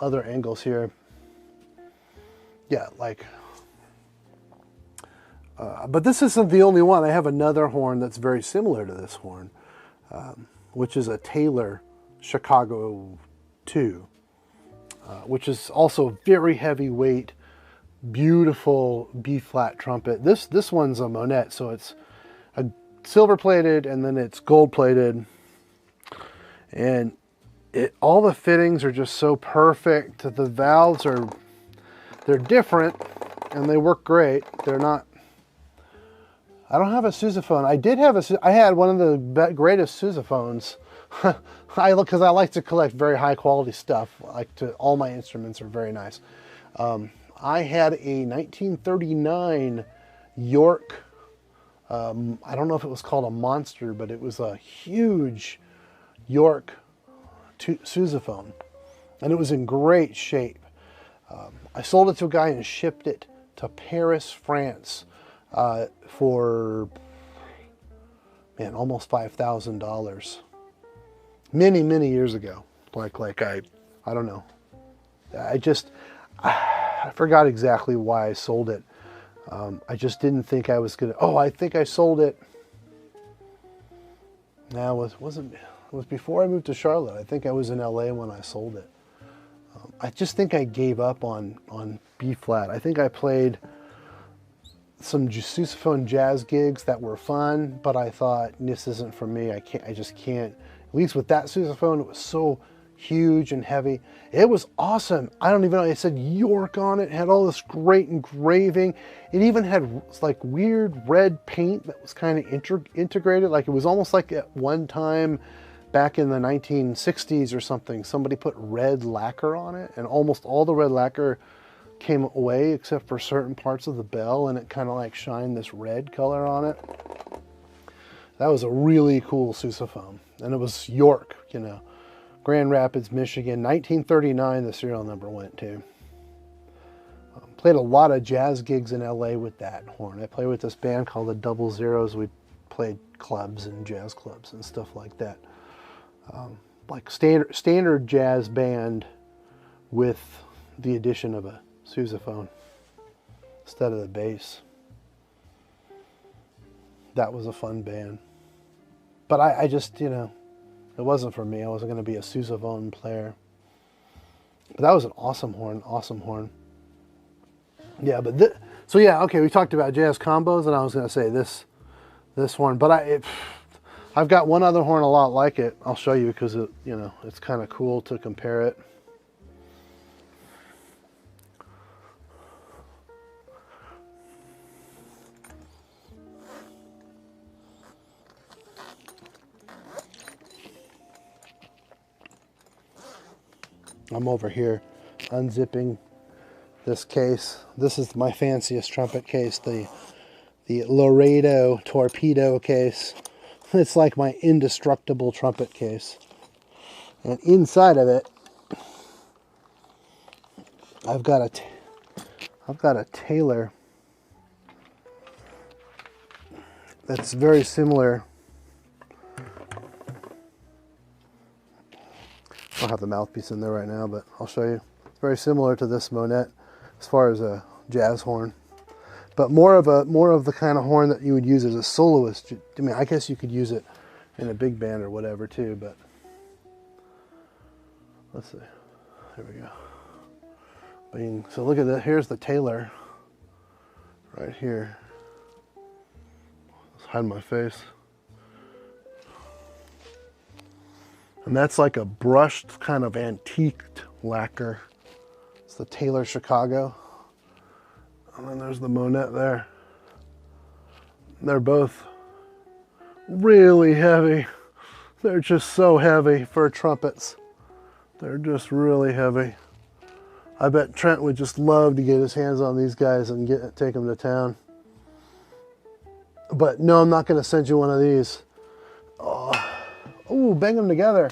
other angles here. Yeah, like. But this isn't the only one. I have another horn that's very similar to this horn, which is a Taylor Chicago 2, which is also very heavyweight, beautiful B-flat trumpet. This one's a Monette, so it's a silver plated and then it's gold plated, and all the fittings are just so perfect. The valves they're different and they work great. They're not. I don't have a sousaphone. I had one of the greatest sousaphones. Because I like to collect very high quality stuff. All my instruments are very nice. I had a 1939 York. I don't know if it was called a Monster, but it was a huge York sousaphone, and it was in great shape. I sold it to a guy and shipped it to Paris, France, for almost $5,000. Many years ago. I don't know. I forgot exactly why I sold it. I just didn't think I was gonna. Oh, I think I sold it. No, it was before I moved to Charlotte. I think I was in LA when I sold it. I just think I gave up on B flat. I think I played some sousaphone jazz gigs that were fun, but I thought this isn't for me. I just can't. At least with that sousaphone, it was so huge and heavy. It was awesome. I don't even know. It said York on it. It had all this great engraving. It even had like weird red paint that was kind of integrated. Like it was almost like at one time back in the 1960s or something, somebody put red lacquer on it, and almost all the red lacquer came away except for certain parts of the bell, and it kind of like shined this red color on it. That was a really cool sousaphone, and it was York, Grand Rapids, Michigan, 1939 the serial number went to. Played a lot of jazz gigs in LA with that horn. I played with this band called the Double Zeros. We played clubs and jazz clubs and stuff like that. Like standard jazz band with the addition of a sousaphone instead of the bass. That was a fun band. But I just, it wasn't for me. I wasn't going to be a sousaphone player. But that was an awesome horn. Yeah, but so yeah, okay, we talked about jazz combos, and I was going to say this horn, but I've got one other horn a lot like it. I'll show you because it's kind of cool to compare it. I'm over here unzipping this case. This is my fanciest trumpet case, the Laredo Torpedo case. It's like my indestructible trumpet case. And inside of it, I've got a Taylor that's very similar. I don't have the mouthpiece in there right now, but I'll show you. It's very similar to this Monette as far as a jazz horn, but more of the kind of horn that you would use as a soloist. I mean, I guess you could use it in a big band or whatever too, but let's see. There we go. Bing. So look at that. Here's the Taylor right here. Let's hide my face. And that's like a brushed kind of antiqued lacquer. It's the Taylor Chicago. And then there's the Monette there. They're both really heavy. They're just so heavy for trumpets. They're just really heavy. I bet Trent would just love to get his hands on these guys and take them to town. But no, I'm not going to send you one of these. Oh. Ooh, bang them together.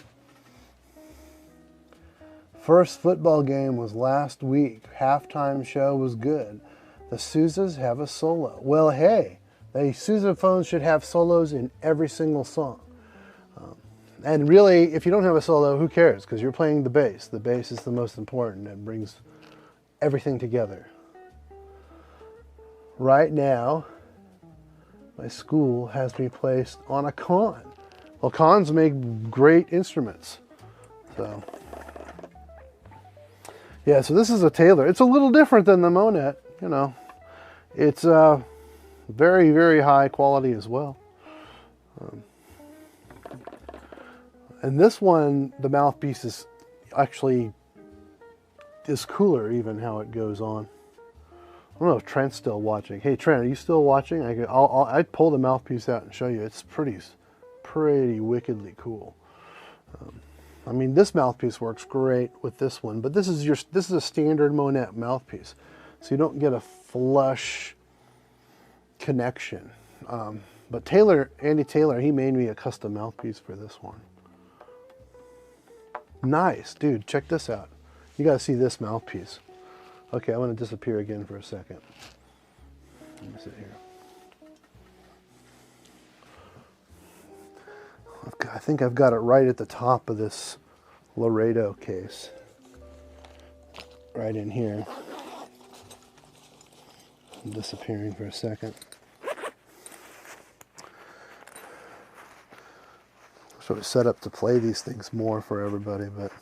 First football game was last week. Halftime show was good. The Souzas have a solo. Well, hey, the sousaphones should have solos in every single song. And really, if you don't have a solo, who cares? Because you're playing the bass. The bass is the most important and brings everything together. Right now, my school has me placed on a con. Well, cons make great instruments. So, yeah, so this is a Taylor. It's a little different than the Monet, you know. It's very, very high quality as well. And this one, the mouthpiece is actually cooler even how it goes on. I don't know if Trent's still watching. Hey Trent, are you still watching? I'd pull the mouthpiece out and show you. It's pretty wickedly cool. I mean, this mouthpiece works great with this one, but this is a standard Monet mouthpiece, so you don't get a flush connection. But Andy Taylor, he made me a custom mouthpiece for this one. Nice, dude, check this out. You gotta see this mouthpiece. Okay, I'm gonna disappear again for a second. Let me sit here. I think I've got it right at the top of this Laredo case. Right in here. I'm disappearing for a second. Sort of set up to play these things more for everybody, but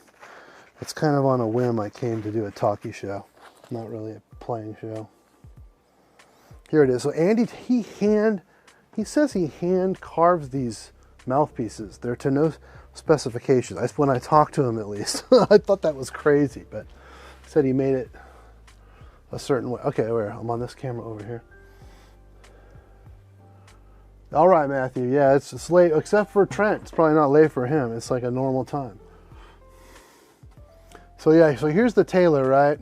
it's kind of on a whim. I came to do a talkie show, not really a playing show. Here it is. So Andy, he says he hand carves these mouthpieces. They're to no specifications. When I talked to him, at least, I thought that was crazy, but he said he made it a certain way. Okay, I'm on this camera over here. All right, Matthew. Yeah, it's late, except for Trent. It's probably not late for him. It's like a normal time. So yeah, so here's the Taylor, right?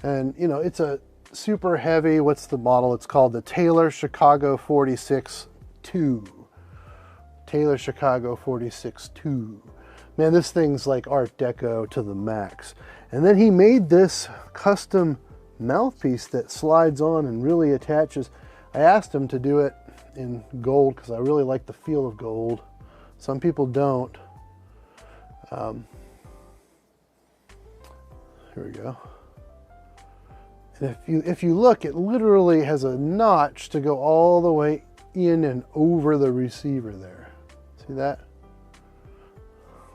And you know, it's a super heavy, what's the model? It's called the Taylor Chicago 46-2. Taylor Chicago 46-2. Man, this thing's like Art Deco to the max. And then he made this custom mouthpiece that slides on and really attaches. I asked him to do it in gold because I really like the feel of gold. Some people don't. Here we go. And if you look, it literally has a notch to go all the way in and over the receiver there. See that?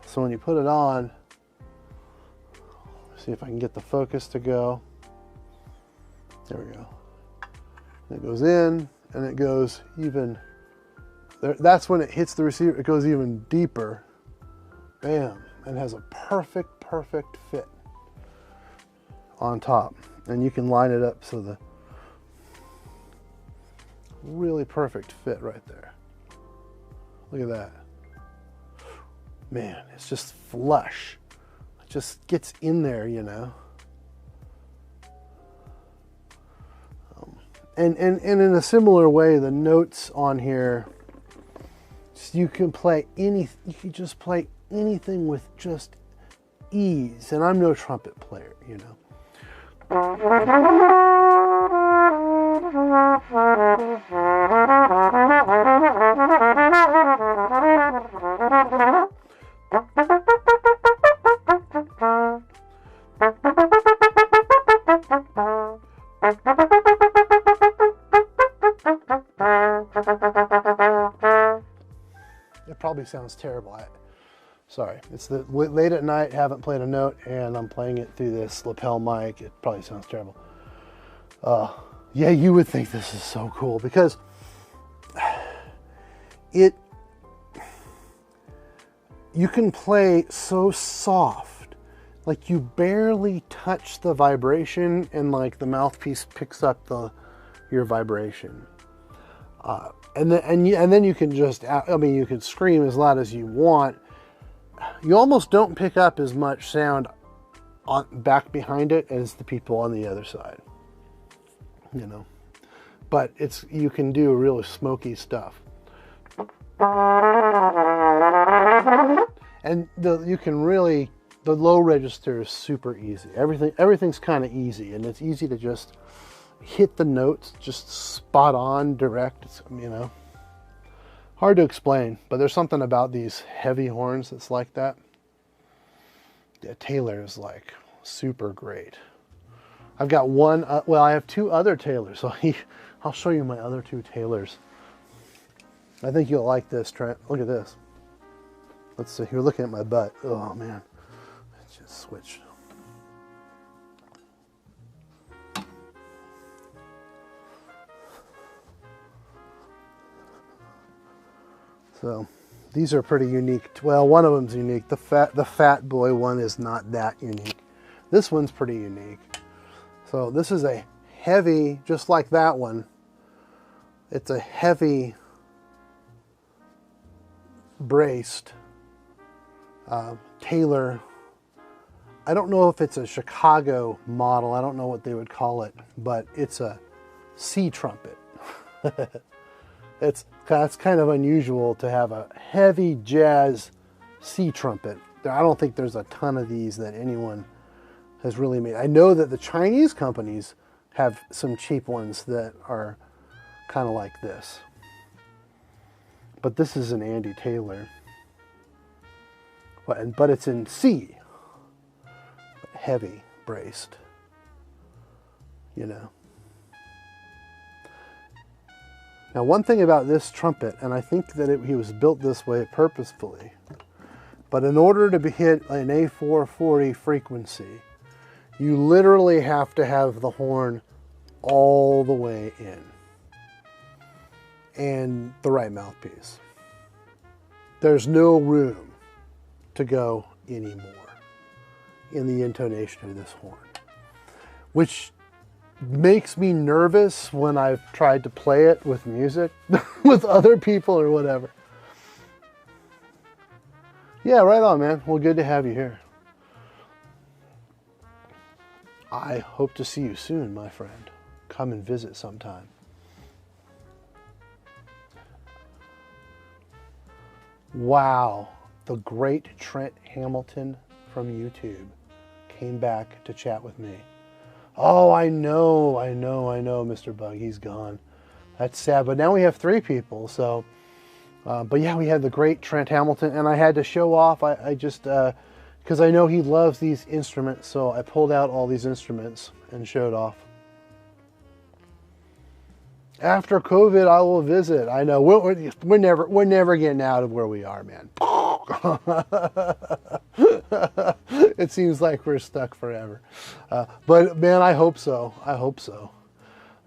So when you put it on, see if I can get the focus to go. There we go. And it goes in and it goes even there. That's when it hits the receiver. It goes even deeper. Bam. And has a perfect fit on top. And you can line it up so the really perfect fit right there. Look at that. Man, it's just flush. It just gets in there, you know. And in a similar way, the notes on here, you can just play anything with just ease. And I'm no trumpet player, you know. It probably sounds terrible. Sorry, it's the late at night, haven't played a note, and I'm playing it through this lapel mic. It probably sounds terrible. Yeah, you would think this is so cool because you can play so soft, like you barely touch the vibration, and like the mouthpiece picks up your vibration. And then you can just, I mean, you can scream as loud as you want. You almost don't pick up as much sound back behind it as the people on the other side, you know. But you can do really smoky stuff. And you can really the low register is super easy. Everything's kind of easy, and it's easy to just hit the notes, just spot on, direct. It's, you know, hard to explain, but there's something about these heavy horns that's like that. Yeah, Taylor is like super great. I've got one, well, I have two other Taylors, so I'll show you my other two Taylors. I think you'll like this, Trent. Look at this. Let's see, you're looking at my butt. Oh man, it just switched. So these are pretty unique. Well, one of them's unique. The fat boy one is not that unique. This one's pretty unique. So this is a heavy, just like that one. It's a heavy braced Taylor. I don't know if it's a Chicago model. I don't know what they would call it, but it's a C trumpet. That's kind of unusual to have a heavy jazz C trumpet. I don't think there's a ton of these that anyone has really made. I know that the Chinese companies have some cheap ones that are kind of like this. But this is an Andy Taylor. But it's in C. Heavy braced. You know. Now, one thing about this trumpet, and I think that he was built this way purposefully, but in order to hit an A440 frequency, you literally have to have the horn all the way in and the right mouthpiece. There's no room to go anymore in the intonation of this horn, which makes me nervous when I've tried to play it with music with other people or whatever. Yeah, right on, man. Well, good to have you here. I hope to see you soon, my friend. Come and visit sometime. Wow, the great Trent Hamilton from YouTube came back to chat with me. Oh, I know, Mr. Bug, he's gone. That's sad, but now we have 3 people, so. But yeah, we had the great Trent Hamilton, and I had to show off. I just, because I know he loves these instruments, so I pulled out all these instruments and showed off. After COVID, I will visit. I know, we're never getting out of where we are, man. It seems like we're stuck forever. But man, I hope so. I hope so.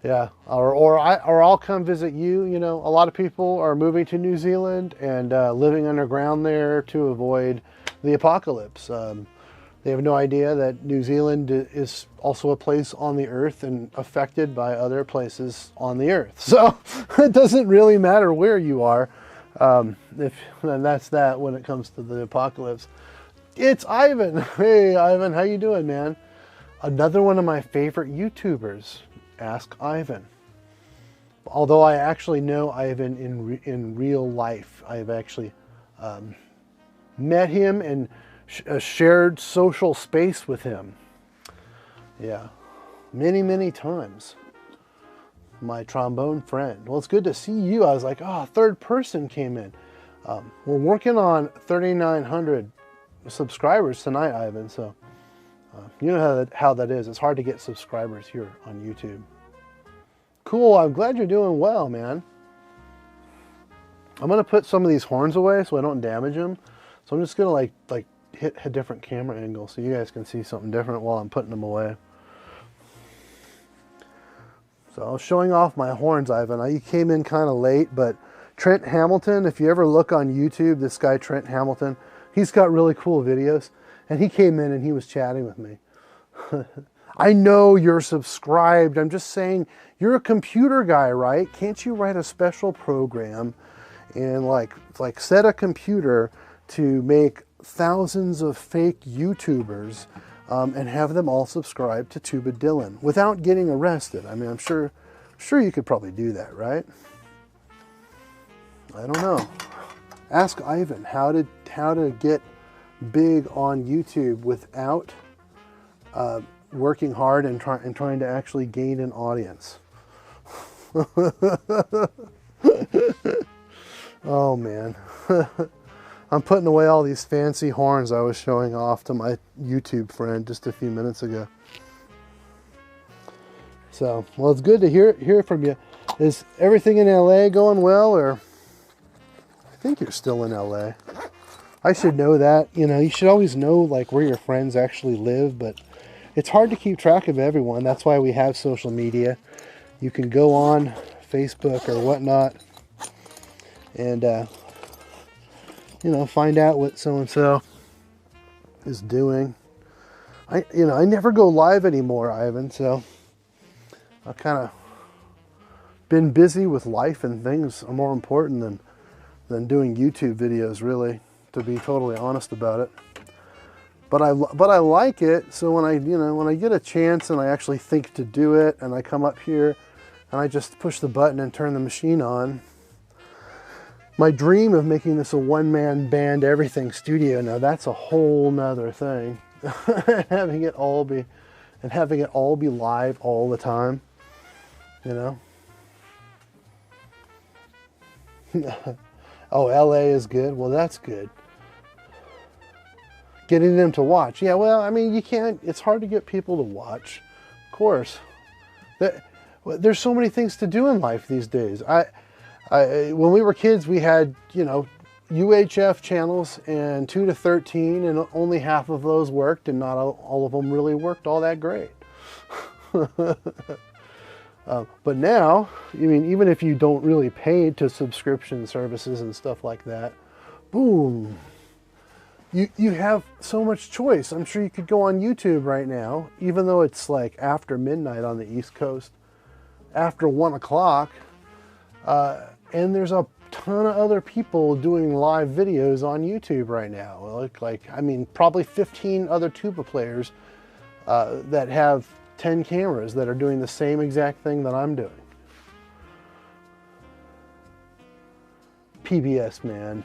Yeah, or I'll come visit you. You know, a lot of people are moving to New Zealand and living underground there to avoid the apocalypse. They have no idea that New Zealand is also a place on the earth and affected by other places on the earth. So it doesn't really matter where you are. And that's that when it comes to the apocalypse. It's Ivan. Hey, Ivan, how you doing, man? Another one of my favorite YouTubers. Ask Ivan. Although I actually know Ivan in real life. I've actually met him and shared social space with him. Yeah, many times. My trombone friend. Well, it's good to see you. I was like, oh, a third person came in. We're working on 3,900 subscribers tonight, Ivan. So you know how that is. It's hard to get subscribers here on YouTube. Cool. I'm glad you're doing well, man. I'm gonna put some of these horns away so I don't damage them. So I'm just gonna like hit a different camera angle so you guys can see something different while I'm putting them away. So I was showing off my horns, Ivan. You came in kind of late, but Trent Hamilton, if you ever look on YouTube, this guy Trent Hamilton, he's got really cool videos. And he came in and he was chatting with me. I know you're subscribed. I'm just saying, you're a computer guy, right? Can't you write a special program and like set a computer to make thousands of fake YouTubers and have them all subscribe to Tuba Dylan without getting arrested? I mean, I'm sure you could probably do that, right? I don't know. Ask Ivan how to get big on YouTube without working hard and trying to actually gain an audience. Oh man. I'm putting away all these fancy horns I was showing off to my YouTube friend just a few minutes ago. So, well, it's good to hear from you. Is everything in LA going well, or I think you're still in LA. I should know that. You know, you should always know like where your friends actually live, but it's hard to keep track of everyone. That's why we have social media. You can go on Facebook or whatnot and you know, find out what so-and-so is doing. I never go live anymore, Ivan, so I've kind of been busy with life, and things are more important than doing YouTube videos, really, to be totally honest about it. But I like it, so when I get a chance and I actually think to do it, and I come up here and I just push the button and turn the machine on. My dream of making this a one-man band everything studio, now that's a whole nother thing. having it all be live all the time, you know. Oh, LA is good. Well, that's good. Getting them to watch. Yeah, well, I mean, you can't, it's hard to get people to watch. Of course. There's so many things to do in life these days. When we were kids, we had, you know, UHF channels and 2 to 13, and only half of those worked, and not all of them really worked all that great. But now, I mean, even if you don't really pay to subscription services and stuff like that, boom, you have so much choice. I'm sure you could go on YouTube right now, even though it's like after midnight on the East Coast, after 1 o'clock, and there's a ton of other people doing live videos on YouTube right now. Like I mean, probably 15 other tuba players that have 10 cameras that are doing the same exact thing that I'm doing. PBS, man.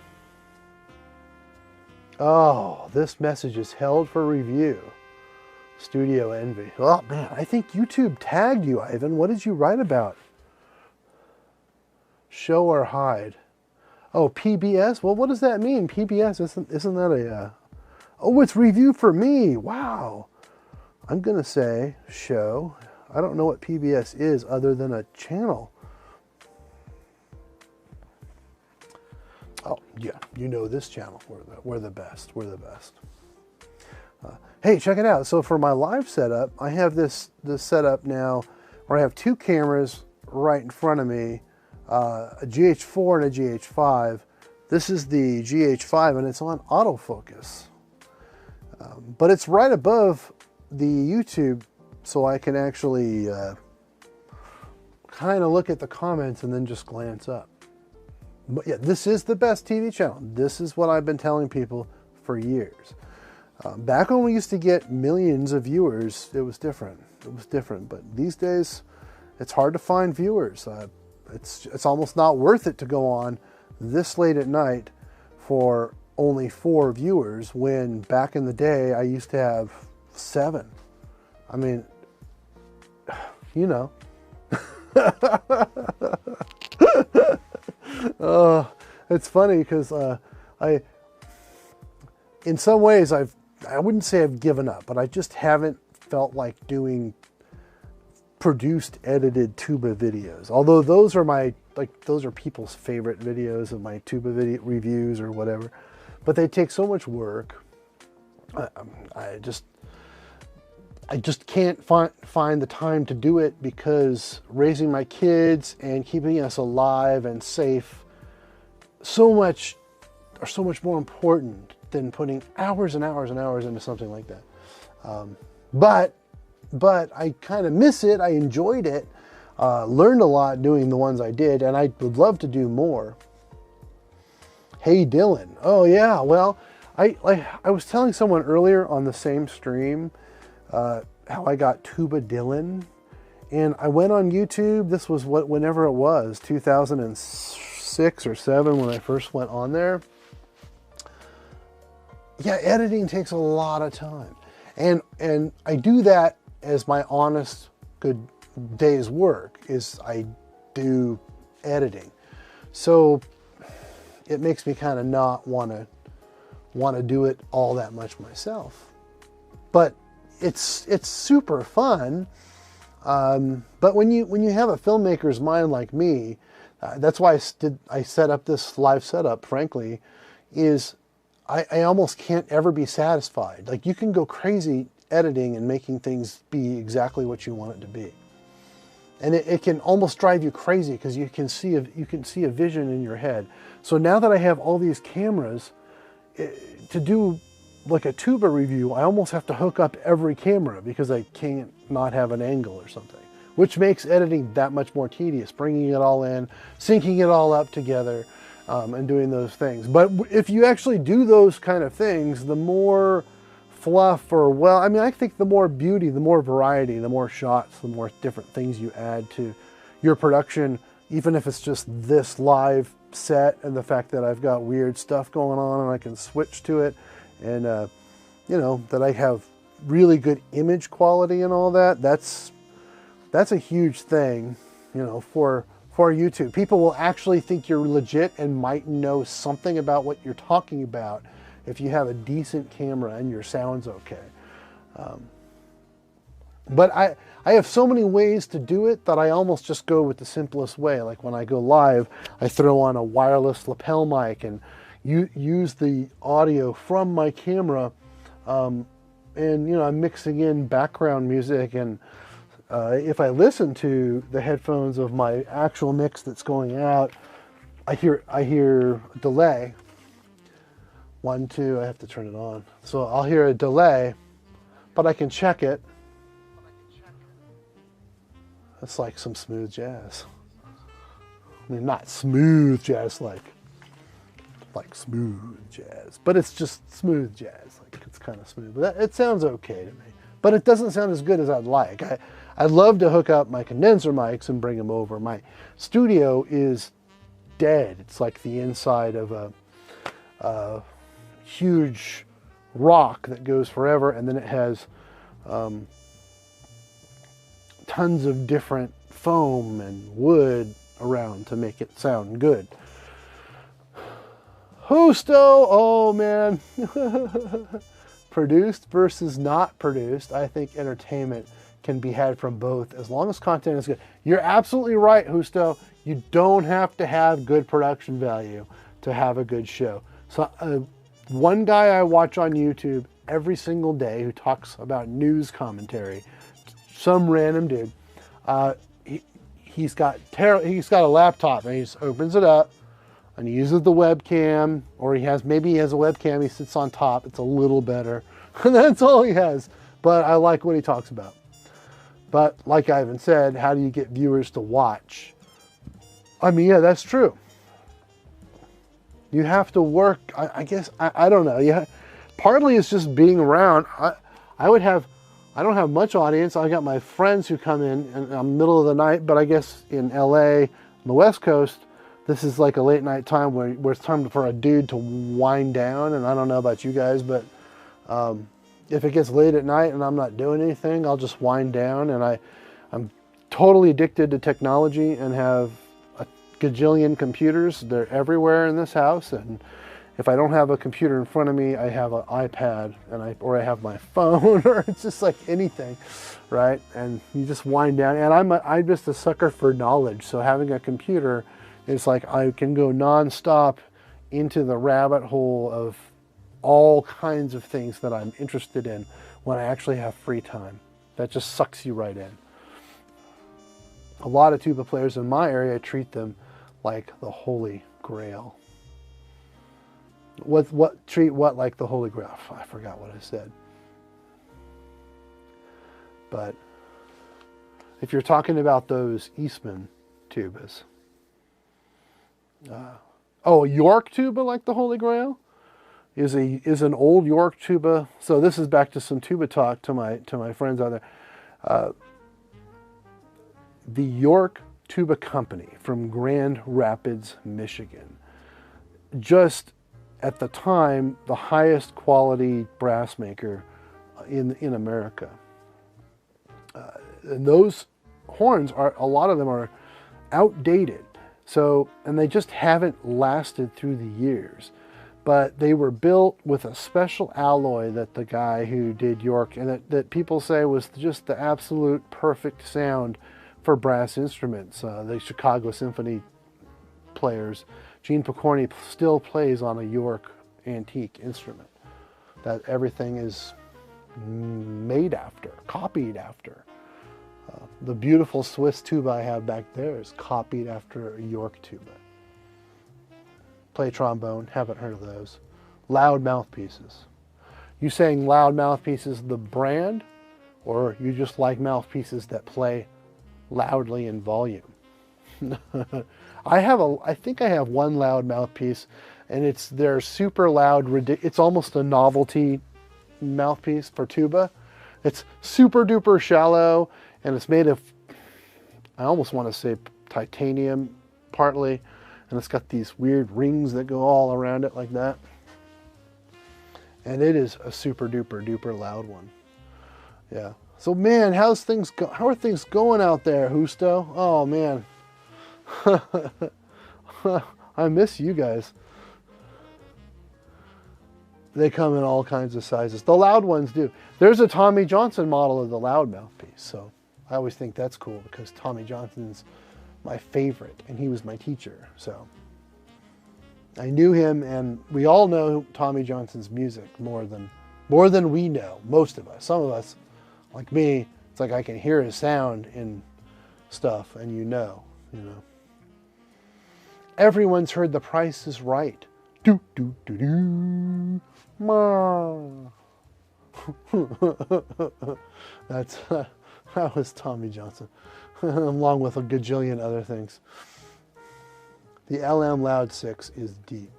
Oh, this message is held for review. Studio Envy. Oh man, I think YouTube tagged you, Ivan. What did you write about? Show or hide. Oh, PBS? Well, what does that mean? PBS, isn't that a... Oh, it's review for me. Wow. I'm going to say show. I don't know what PBS is other than a channel. Oh, yeah, you know this channel. We're the best. We're the best. Hey, check it out. So for my live setup, I have this setup now where I have 2 cameras right in front of me, a GH4 and a GH5. This is the GH5 and it's on autofocus. But it's right above the YouTube, so I can actually kind of look at the comments and then just glance up. But yeah, this is the best TV channel. This is what I've been telling people for years. Back when we used to get millions of viewers, it was different. It was different. But these days, it's hard to find viewers. It's almost not worth it to go on this late at night for only 4 viewers, when back in the day I used to have 7. I mean, you know. It's funny because in some ways I wouldn't say I've given up, but I just haven't felt like doing produced, edited tuba videos. Although those are those are people's favorite videos of my tuba video reviews or whatever, but they take so much work. I just can't find the time to do it, because raising my kids and keeping us alive and safe are so much more important than putting hours and hours and hours into something like that. But I kind of miss it. I enjoyed it, learned a lot doing the ones I did, and I would love to do more. Hey Dylan. Oh yeah, well, I was telling someone earlier on the same stream how I got TubaDylan, and I went on YouTube. This was whenever it was, 2006 or 7 when I first went on there. yeah, editing takes a lot of time. And I do that as my honest, good day's work, is I do editing. So it makes me kind of not want to do it all that much myself. But it's super fun. But when you have a filmmaker's mind like me, that's why I set up this live setup, frankly, is I almost can't ever be satisfied. Like, you can go crazy editing and making things be exactly what you want it to be. And it can almost drive you crazy because you can see a vision in your head. So now that I have all these cameras, to do like a tuba review, I almost have to hook up every camera because I can't not have an angle or something, which makes editing that much more tedious, bringing it all in, syncing it all up together, and doing those things. But if you actually do those kind of things, the more fluff, or, well, I mean, I think the more beauty, the more variety, the more shots, the more different things you add to your production, even if it's just this live set and the fact that I've got weird stuff going on and I can switch to it, and you know, that I have really good image quality and all that. That's a huge thing, you know, for YouTube. People will actually think you're legit and might know something about what you're talking about if you have a decent camera and your sound's okay. But I have so many ways to do it that I almost just go with the simplest way. Like when I go live, I throw on a wireless lapel mic and use the audio from my camera, and you know, I'm mixing in background music, and if I listen to the headphones of my actual mix that's going out, I hear a delay. 1, 2, I have to turn it on. So I'll hear a delay, but I can check it. That's like some smooth jazz. I mean, not smooth jazz like smooth jazz, but it's just smooth jazz. Like, it's kind of smooth, but it sounds okay to me. But it doesn't sound as good as I'd like. I'd love to hook up my condenser mics and bring them over. My studio is dead. It's like the inside of a huge rock that goes forever, and then it has tons of different foam and wood around to make it sound good. Hosto, oh man. Produced versus not produced. I think entertainment can be had from both as long as content is good. You're absolutely right, Husto. You don't have to have good production value to have a good show. So one guy I watch on YouTube every single day who talks about news commentary, some random dude, he's got a laptop and he just opens it up and he uses the webcam, or maybe he has a webcam, he sits on top, it's a little better. And that's all he has. But I like what he talks about. But like Ivan said, how do you get viewers to watch? I mean, yeah, that's true. You have to work, I guess, I don't know. Yeah, partly it's just being around. I don't have much audience. I got my friends who come in the middle of the night, but I guess in LA, on the West Coast, this is like a late night time where it's time for a dude to wind down. And I don't know about you guys, but if it gets late at night and I'm not doing anything, I'll just wind down. And I'm totally addicted to technology and have a gajillion computers. They're everywhere in this house. And if I don't have a computer in front of me, I have an iPad or I have my phone, or it's just like anything, right? And you just wind down. And I'm just a sucker for knowledge. So having a computer, it's like I can go nonstop into the rabbit hole of all kinds of things that I'm interested in when I actually have free time. That just sucks you right in. A lot of tuba players in my area treat them like the Holy Grail. Treat what like the Holy Grail? I forgot what I said. But if you're talking about those Eastman tubas, York tuba like the Holy Grail is an old York tuba. So this is back to some tuba talk to my friends out there. The York Tuba Company from Grand Rapids, Michigan, just at the time, the highest quality brass maker in America. And those horns are, a lot of them are outdated. So, and they just haven't lasted through the years. But they were built with a special alloy that the guy who did York, and that people say was just the absolute perfect sound for brass instruments. The Chicago Symphony players, Gene Pokorny still plays on a York antique instrument that everything is made after, copied after. The beautiful Swiss tuba I have back there is copied after a York tuba. Play trombone, haven't heard of those. Loud mouthpieces. You saying loud mouthpieces the brand, or you just like mouthpieces that play loudly in volume? I think I have one loud mouthpiece, and they're super loud. It's almost a novelty mouthpiece for tuba. It's super duper shallow, and it's made of, I almost want to say titanium partly, and it's got these weird rings that go all around it like that. And it is a super duper duper loud one. Yeah. So man, how are things going out there, Husto? Oh man. I miss you guys. They come in all kinds of sizes. The loud ones do. There's a Tommy Johnson model of the loud mouthpiece, so I always think that's cool because Tommy Johnson's my favorite, and he was my teacher. So I knew him, and we all know Tommy Johnson's music more than we know. Most of us. Some of us, like me, it's like I can hear his sound in stuff, and you know. Everyone's heard The Price is Right. Do do do do. Ma. That was Tommy Johnson, along with a gajillion other things. The LM Loud 6 is deep.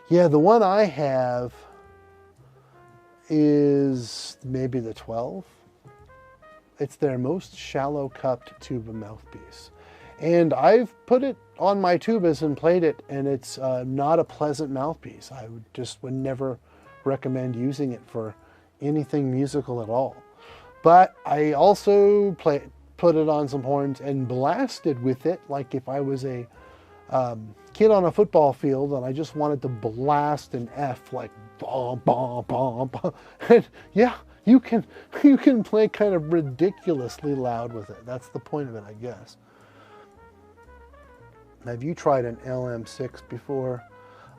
Yeah, the one I have is maybe the 12. It's their most shallow cupped tuba mouthpiece. And I've put it on my tubas and played it, and it's not a pleasant mouthpiece. I would never recommend using it for anything musical at all. But I also put it on some horns and blasted with it like if I was a kid on a football field and I just wanted to blast an F like bomb, bomb, bomb, bomb. And yeah, you can play kind of ridiculously loud with it. That's the point of it, I guess. Have you tried an LM6 before?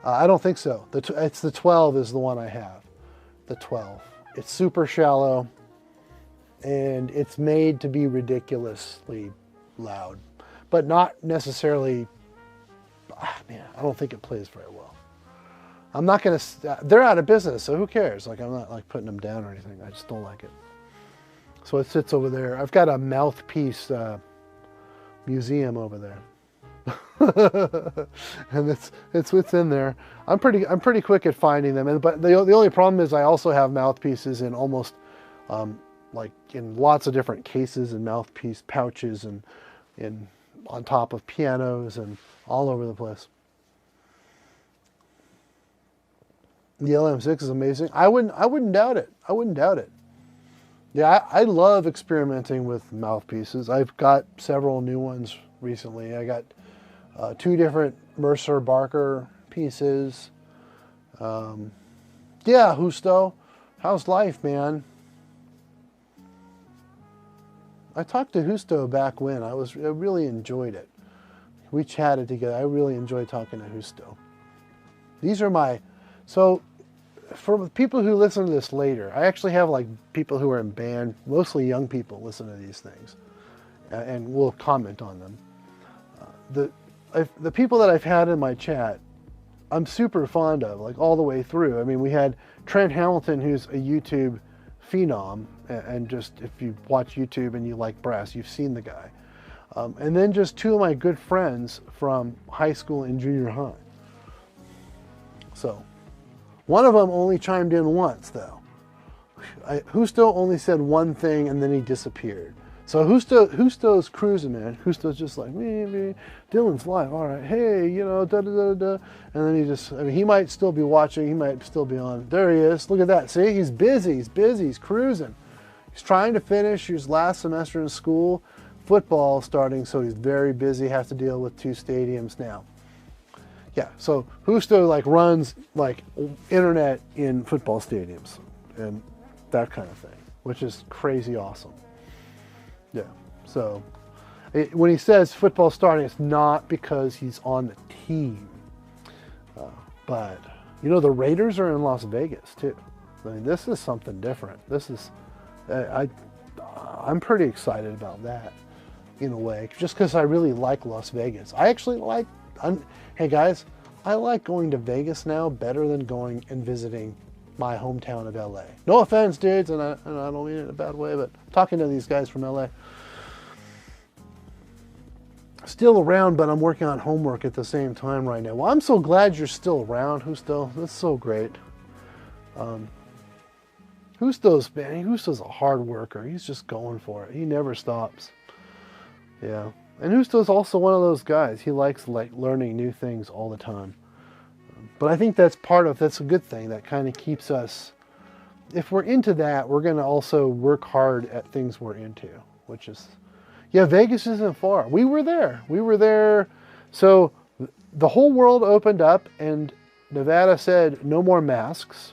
I don't think so. It's the 12 is the one I have. The 12. It's super shallow, and it's made to be ridiculously loud, but not necessarily. Man, I don't think it plays very well. I'm not gonna. They're out of business, so who cares? Like, I'm not like putting them down or anything. I just don't like it. So it sits over there. I've got a mouthpiece museum over there. And it's what's in there. I'm pretty quick at finding them, but the only problem is I also have mouthpieces in almost like in lots of different cases and mouthpiece pouches and on top of pianos and all over the place. The LM6 is amazing. I wouldn't doubt it. I wouldn't doubt it. Yeah, I love experimenting with mouthpieces. I've got several new ones recently. I got 2 different Mercer Barker pieces. Yeah, Husto, how's life, man? I talked to Husto back when. I really enjoyed it. We chatted together. I really enjoyed talking to Husto. These are so for people who listen to this later, I actually have like people who are in band, mostly young people listen to these things, and will comment on them. The people that I've had in my chat, I'm super fond of, like all the way through. I mean, we had Trent Hamilton, who's a YouTube phenom, and just if you watch YouTube and you like brass, you've seen the guy. And then just 2 of my good friends from high school and junior high. So, one of them only chimed in once, though. Husto only said one thing and then he disappeared. So Justo's cruising, man. Justo's just like, me, Dylan's live. All right, hey, you know, da da da da. And then he just, I mean, he might still be watching. He might still be on. There he is. Look at that. See, he's busy. He's busy. He's cruising. He's trying to finish his last semester in school. Football starting, so he's very busy. Has to deal with 2 stadiums now. Yeah. So Justo like runs like internet in football stadiums and that kind of thing, which is crazy awesome. Yeah, so when he says football starting, it's not because he's on the team. But, you know, the Raiders are in Las Vegas, too. I mean, this is something different. This is, I'm pretty excited about that, in a way, just because I really like Las Vegas. I actually like, hey guys, I like going to Vegas now better than going and visiting my hometown of LA. No offense, dudes, and I don't mean it in a bad way, but talking to these guys from LA. Still around, but I'm working on homework at the same time right now. Well, I'm so glad you're still around, Justo. That's so great. Justo's a hard worker. He's just going for it. He never stops. Yeah. And Justo's also one of those guys. He likes learning new things all the time. But I think that's a good thing. That kind of keeps us, if we're into that, we're going to also work hard at things we're into, which is, yeah, Vegas isn't far. We were there. So the whole world opened up and Nevada said no more masks.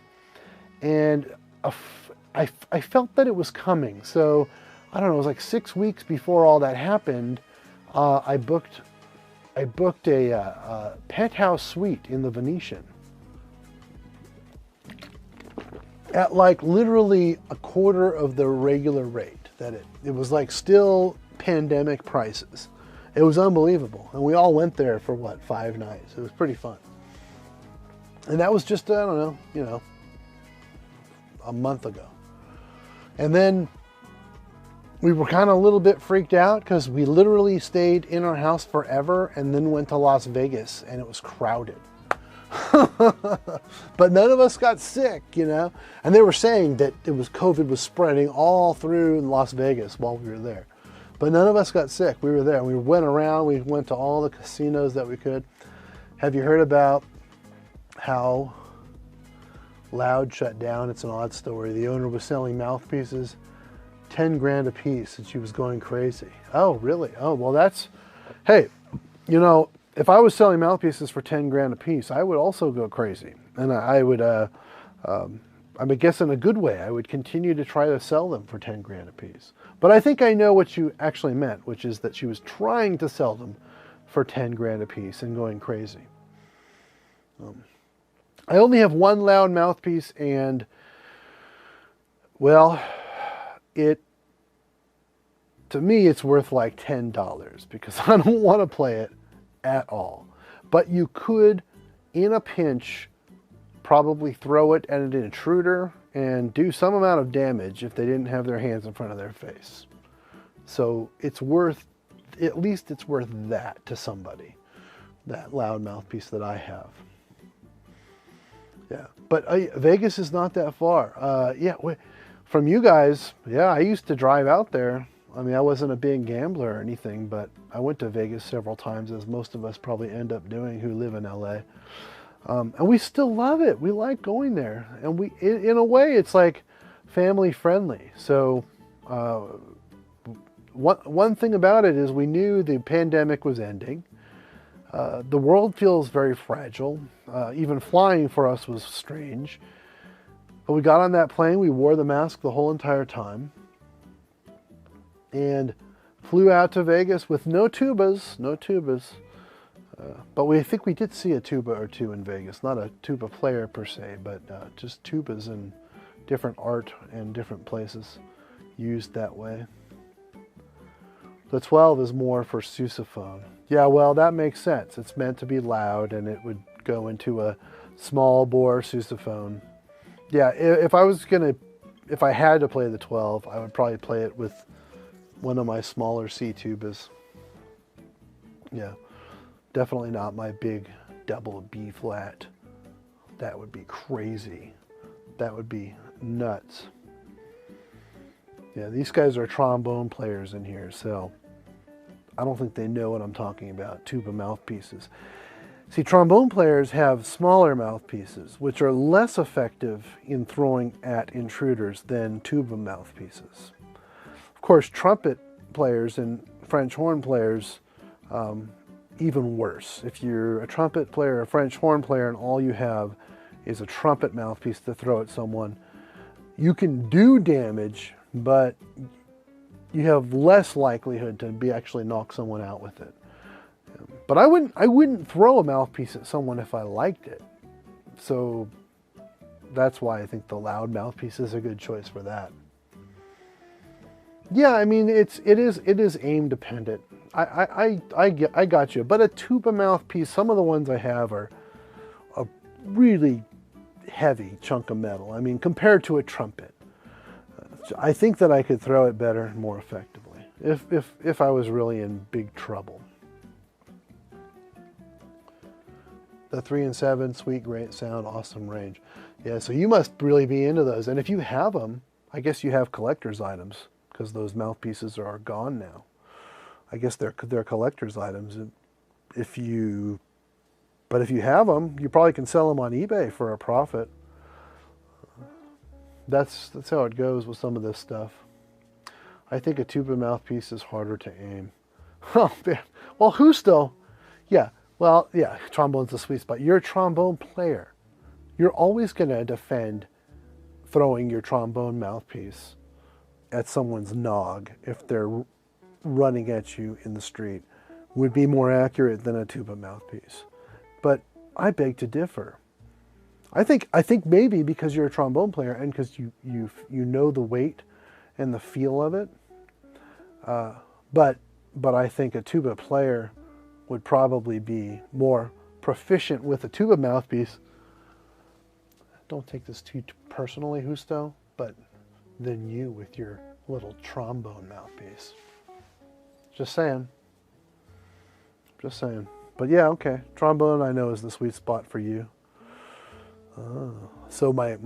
And I felt that it was coming. So I don't know, it was like 6 weeks before all that happened. I booked a penthouse suite in the Venetian at like literally a quarter of the regular rate that it was like still pandemic prices. It was unbelievable. And we all went there for what, 5 nights. It was pretty fun. And that was just, I don't know, you know, a month ago. And then we were kind of a little bit freaked out because we literally stayed in our house forever and then went to Las Vegas and it was crowded. But none of us got sick, you know. And they were saying that COVID was spreading all through Las Vegas while we were there. But none of us got sick. We were there. We went around. We went to all the casinos that we could. Have you heard about how Loud shut down? It's an odd story. The owner was selling mouthpieces 10 grand a piece and she was going crazy. Oh, really? Oh, well that's, hey, you know, if I was selling mouthpieces for 10 grand a piece, I would also go crazy. And I would, I guess in a good way, I would continue to try to sell them for 10 grand a piece. But I think I know what you actually meant, which is that she was trying to sell them for 10 grand a piece and going crazy. I only have one Loud mouthpiece and, well, to me, it's worth like $10 because I don't want to play it at all. But you could, in a pinch, probably throw it at an intruder and do some amount of damage if they didn't have their hands in front of their face. So it's worth, at least it's worth that to somebody, that Loud mouthpiece that I have. Yeah, but Vegas is not that far. Yeah, from you guys, yeah, I used to drive out there. I mean, I wasn't a big gambler or anything, but I went to Vegas several times, as most of us probably end up doing who live in LA. And we still love it. We like going there. And in a way, it's like family friendly. So one thing about it is we knew the pandemic was ending. The world feels very fragile. Even flying for us was strange. But we got on that plane. We wore the mask the whole entire time. And flew out to Vegas with no tubas. But I think we did see a tuba or two in Vegas. Not a tuba player per se, but just tubas in different art and different places used that way. The 12 is more for sousaphone. Yeah, well, that makes sense. It's meant to be loud and it would go into a small bore sousaphone. Yeah, if I had to play the 12, I would probably play it with one of my smaller C tubas. Yeah, definitely not my big double B flat. That would be crazy. That would be nuts. Yeah, these guys are trombone players in here, so I don't think they know what I'm talking about, tuba mouthpieces. See, trombone players have smaller mouthpieces, which are less effective in throwing at intruders than tuba mouthpieces. Of course, trumpet players and French horn players, even worse. If you're a trumpet player, a French horn player, and all you have is a trumpet mouthpiece to throw at someone, you can do damage, but you have less likelihood to actually knock someone out with it. But I wouldn't throw a mouthpiece at someone if I liked it. So that's why I think the loud mouthpiece is a good choice for that. Yeah, I mean it is aim dependent. I got you. But a tuba mouthpiece, some of the ones I have are a really heavy chunk of metal. I mean, compared to a trumpet, I think that I could throw it better and more effectively if I was really in big trouble. The 3 and 7, sweet, great sound, awesome range. Yeah, so you must really be into those. And if you have them, I guess you have collector's items, because those mouthpieces are gone now. I guess they're collector's items. But if you have them, you probably can sell them on eBay for a profit. That's how it goes with some of this stuff. I think a tuba mouthpiece is harder to aim. Oh, man. Well, Husto, yeah. Well, yeah, trombone's the sweet spot. You're a trombone player. You're always going to defend throwing your trombone mouthpiece at someone's nog if they're running at you in the street. Would be more accurate than a tuba mouthpiece. But I beg to differ. I think maybe because you're a trombone player and because you know the weight and the feel of it. But I think a tuba player would probably be more proficient with a tuba mouthpiece. Don't take this too personally, Husto, but than you with your little trombone mouthpiece. Just saying. Just saying. But yeah, okay. Trombone, I know, is the sweet spot for you. So my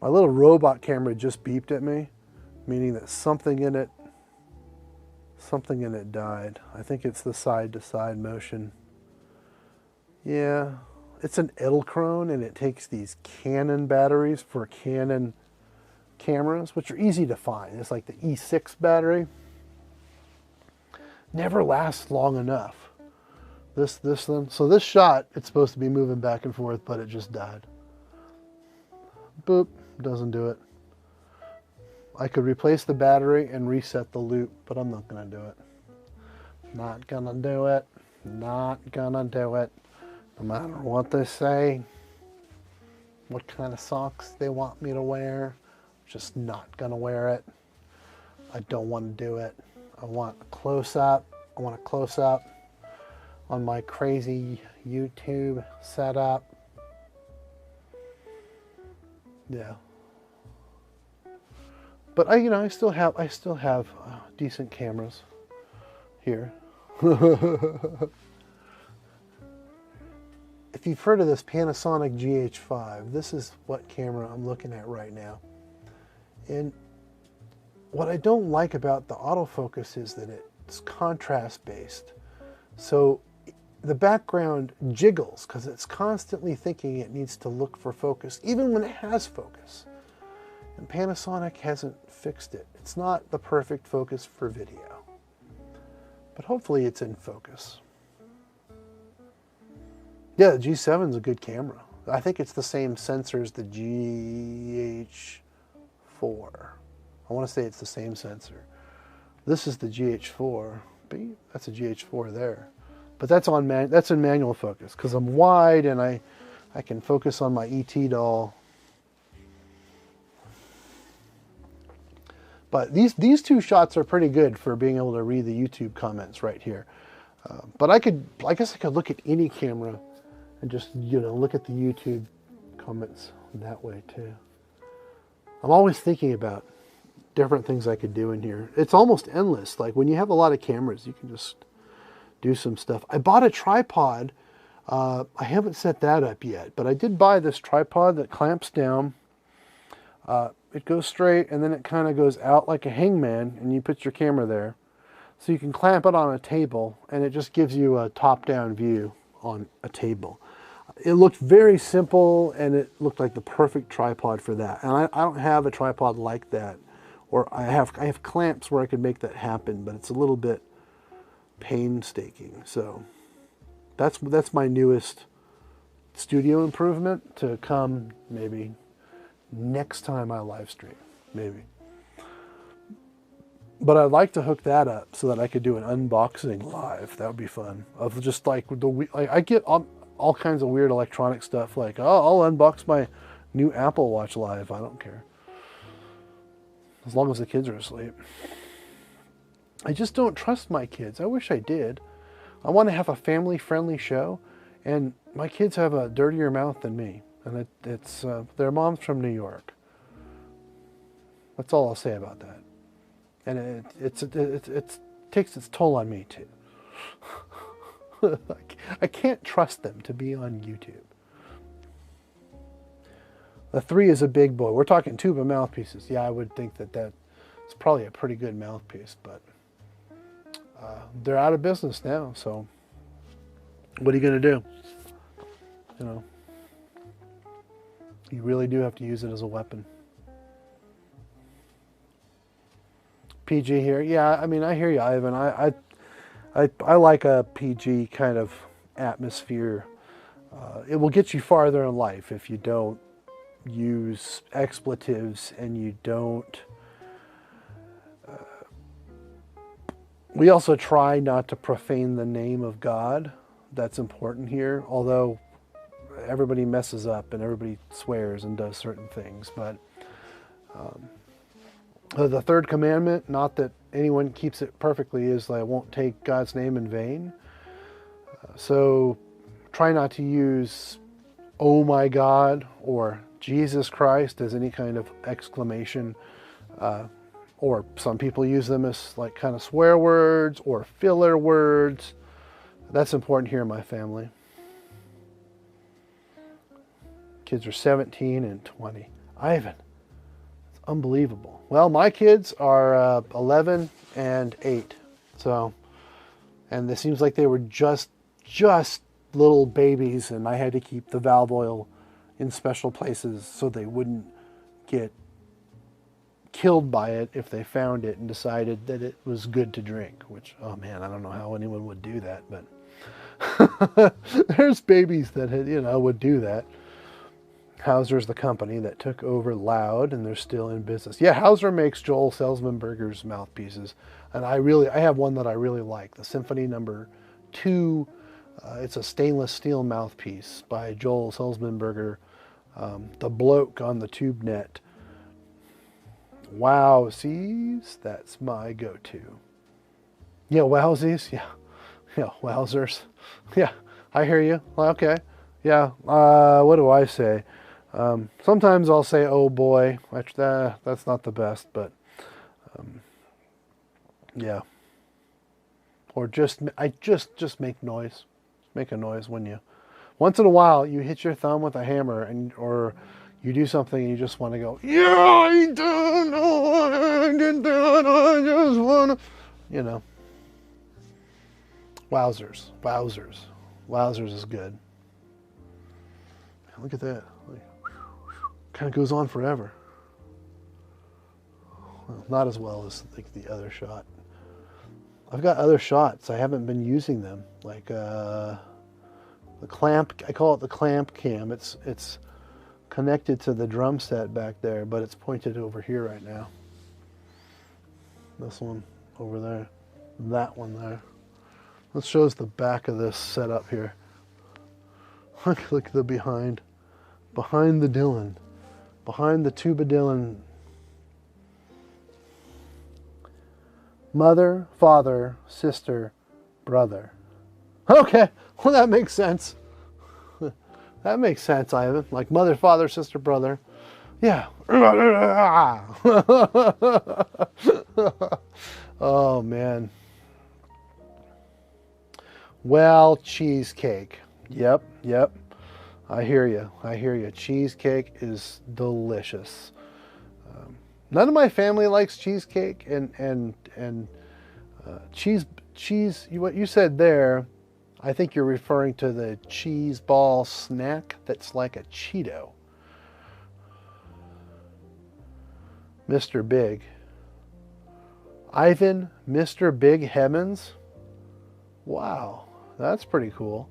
little robot camera just beeped at me, meaning that something in it died. I think it's the side-to-side motion. Yeah, it's an Edelkrone, and it takes these Canon batteries for Canon cameras, which are easy to find. It's like the E6 battery. Never lasts long enough. This one. So this shot, it's supposed to be moving back and forth, but it just died. Boop, doesn't do it. I could replace the battery and reset the loop, but I'm not gonna do it. Not gonna do it. Not gonna do it. No matter what they say, what kind of socks they want me to wear, just not gonna wear it. I don't want to do it. I want a close-up. I want a close-up on my crazy YouTube setup. Yeah. But I still have decent cameras here. If you've heard of this Panasonic GH5, this is what camera I'm looking at right now. And what I don't like about the autofocus is that it's contrast based. So the background jiggles because it's constantly thinking it needs to look for focus, even when it has focus. And Panasonic hasn't fixed it. It's not the perfect focus for video, but hopefully it's in focus. Yeah, the G7 is a good camera. I think it's the same sensor as the GH4. I want to say it's the same sensor. This is the GH4. That's a GH4 there. But that's in manual focus because I'm wide and I can focus on my ET doll. But these two shots are pretty good for being able to read the YouTube comments right here. But I guess I could look at any camera and just look at the YouTube comments that way too. I'm always thinking about different things I could do in here. It's almost endless. Like when you have a lot of cameras, you can just do some stuff. I bought a tripod. I haven't set that up yet, but I did buy this tripod that clamps down. it goes straight, and then it kind of goes out like a hangman, and you put your camera there. So you can clamp it on a table, and it just gives you a top-down view on a table. It looked very simple, and it looked like the perfect tripod for that. And I don't have a tripod like that, or I have clamps where I could make that happen, but it's a little bit painstaking. So that's my newest studio improvement to come maybe next time I live stream, maybe. But I'd like to hook that up so that I could do an unboxing live. That would be fun. Of just like I get all kinds of weird electronic stuff. Like, oh, I'll unbox my new Apple Watch live. I don't care, as long as the kids are asleep. I just don't trust my kids. I wish I did. I want to have a family-friendly show, and my kids have a dirtier mouth than me. And it's their mom's from New York. That's all I'll say about that. And it takes its toll on me too. I can't trust them to be on YouTube. The 3 is a big boy. We're talking tuba mouthpieces. Yeah, I would think that's probably a pretty good mouthpiece, but they're out of business now. So what are you going to do? You know, you really do have to use it as a weapon. PG here. Yeah, I mean, I hear you, Ivan. I like a PG kind of atmosphere. It will get you farther in life if you don't use expletives and you don't... we also try not to profane the name of God. That's important here, although everybody messes up and everybody swears and does certain things. But the 3rd commandment, not that anyone keeps it perfectly, is I won't take God's name in vain. So try not to use "Oh my God" or "Jesus Christ" as any kind of exclamation. Or some people use them as like kind of swear words or filler words. That's important here in my family. Kids are 17 and 20. Ivan, it's unbelievable. Well, my kids are 11 and 8. So, and it seems like they were just little babies, and I had to keep the valve oil in special places so they wouldn't get killed by it if they found it and decided that it was good to drink, which, oh man, I don't know how anyone would do that, but there's babies that, would do that. Hauser's the company that took over Loud, and they're still in business. Yeah, Hauser makes Joel Selzman-Berger's mouthpieces, and I have one that I really like, the Symphony No. 2. It's a stainless steel mouthpiece by Joel Selzman-Berger, the bloke on the TubeNet. Wowsies, that's my go-to. Yeah, wowsies, yeah, wowzers. Yeah, I hear you. Okay, yeah. What do I say? Sometimes I'll say, "Oh boy," which that's not the best, but yeah. Or just make noise. Make a noise when you. Once in a while, you hit your thumb with a hammer, or you do something and you just want to go, "Yeah, I don't know what I did that. I just want to," Wowzers, wowzers, wowzers is good. Look at that. Kind of goes on forever. Well, not as well as like the other shot. I've got other shots. I haven't been using them. Like the clamp. I call it the clamp cam. It's connected to the drum set back there, but it's pointed over here right now. This one over there. That one there. This shows the back of this setup here. Look at the behind. Behind the Dylan. Behind the TubaDylan. Mother, father, sister, brother. Okay, well that makes sense. That makes sense, Ivan. Like mother, father, sister, brother. Yeah. Oh man. Well, cheesecake. Yep. I hear you. Cheesecake is delicious. None of my family likes cheesecake, and cheese. What you said there, I think you're referring to the cheese ball snack that's like a Cheeto. Mr. Big. Ivan Mr. Big Hemmons? Wow, that's pretty cool.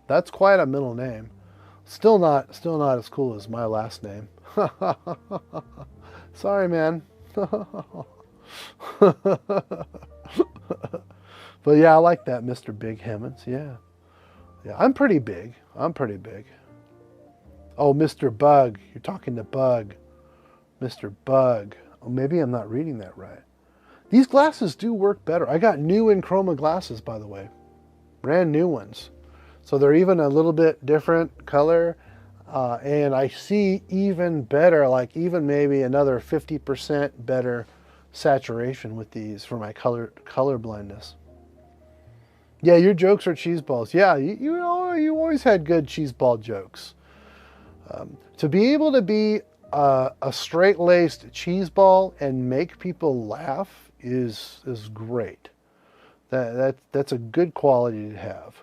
That's quite a middle name. Still not as cool as my last name. Sorry, man. But yeah, I like that, Mr. Big Hemmons. Yeah. Yeah, I'm pretty big. I'm pretty big. Oh, Mr. Bug. You're talking to Bug. Mr. Bug. Oh, maybe I'm not reading that right. These glasses do work better. I got new Enchroma glasses, by the way. Brand new ones. So they're even a little bit different color. And I see even better, like even maybe another 50% better saturation with these for my color blindness. Yeah, your jokes are cheese balls. Yeah, you always had good cheese ball jokes. To be able to be a straight-laced cheese ball and make people laugh is great. That's a good quality to have.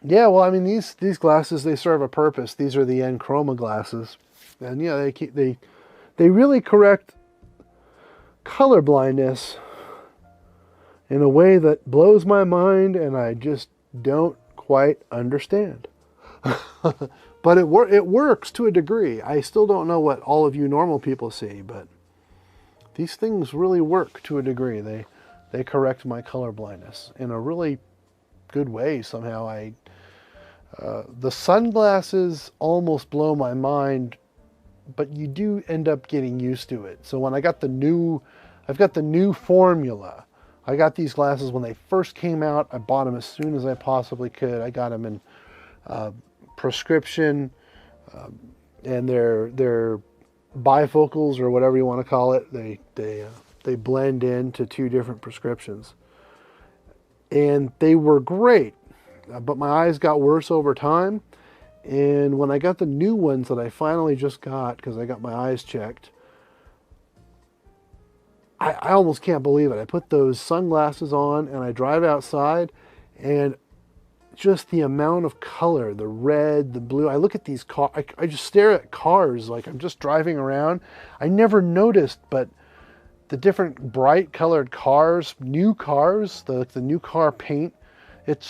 Yeah, well, I mean, these glasses, they serve a purpose. These are the Enchroma glasses, and yeah, they really correct color blindness in a way that blows my mind, and I just don't quite understand. But it works to a degree. I still don't know what all of you normal people see, but these things really work to a degree. They correct my color blindness in a really good way somehow. The sunglasses almost blow my mind, but you do end up getting used to it. So when I've got the new formula. I got these glasses when they first came out. I bought them as soon as I possibly could. I got them in prescription, and they're bifocals or whatever you want to call it. They blend into two different prescriptions, and they were great. But my eyes got worse over time, and when I got the new ones that I finally just got because I got my eyes checked, I almost can't believe it. I put those sunglasses on and I drive outside, and just the amount of color, the red, the blue. I look at these cars, I just stare at cars like I'm just driving around. I never noticed, but the different bright colored cars, new cars, the new car paint, it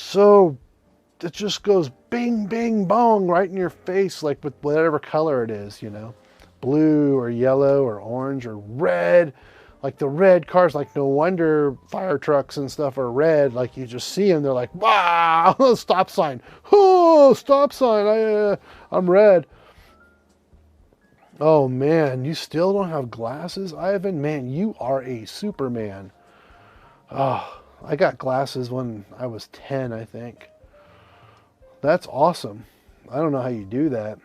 just goes bing, bing, bong right in your face, like with whatever color it is, you know, blue or yellow or orange or red. Like the red cars, like no wonder fire trucks and stuff are red. Like you just see them, they're like, wow, stop sign. Oh, stop sign, I'm red. Oh man, you still don't have glasses, Ivan? Man, you are a Superman. Oh, I got glasses when I was 10, I think. That's awesome. I don't know how you do that.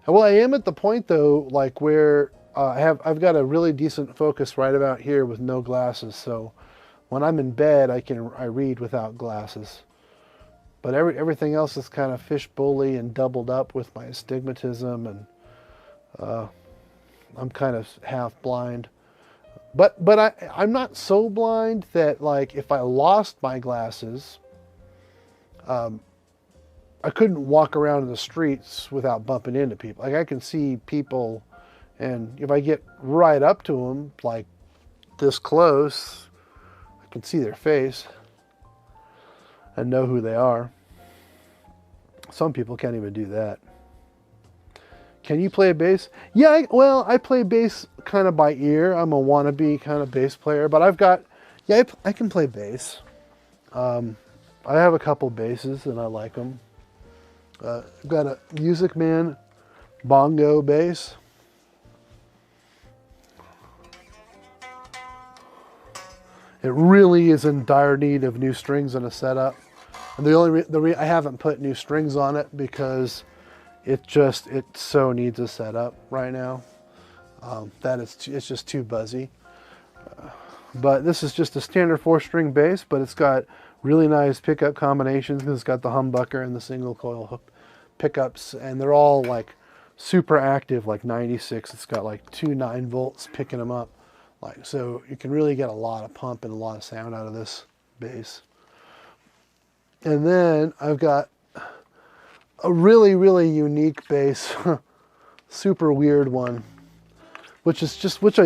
Well, I am at the point though, like where I've got a really decent focus right about here with no glasses. So when I'm in bed, I read without glasses. But everything else is kind of fishbowly and doubled up with my astigmatism, and I'm kind of half blind. But I'm not so blind that, like, if I lost my glasses, I couldn't walk around in the streets without bumping into people. Like, I can see people, and if I get right up to them, like this close, I can see their face and know who they are. Some people can't even do that. Can you play bass? Yeah, I play bass kind of by ear. I'm a wannabe kind of bass player, but I can play bass. I have a couple basses and I like them. I've got a Music Man bongo bass. It really is in dire need of new strings and a setup. And I haven't put new strings on it because it so needs a setup right now. It's just too buzzy. But this is just a standard 4-string bass, but it's got really nice pickup combinations because it's got the humbucker and the single coil hook pickups, and they're all like super active, like 96. It's got like 2 9-volts picking them up. Like, so you can really get a lot of pump and a lot of sound out of this bass. And then I've got a really, really unique bass, super weird one, which I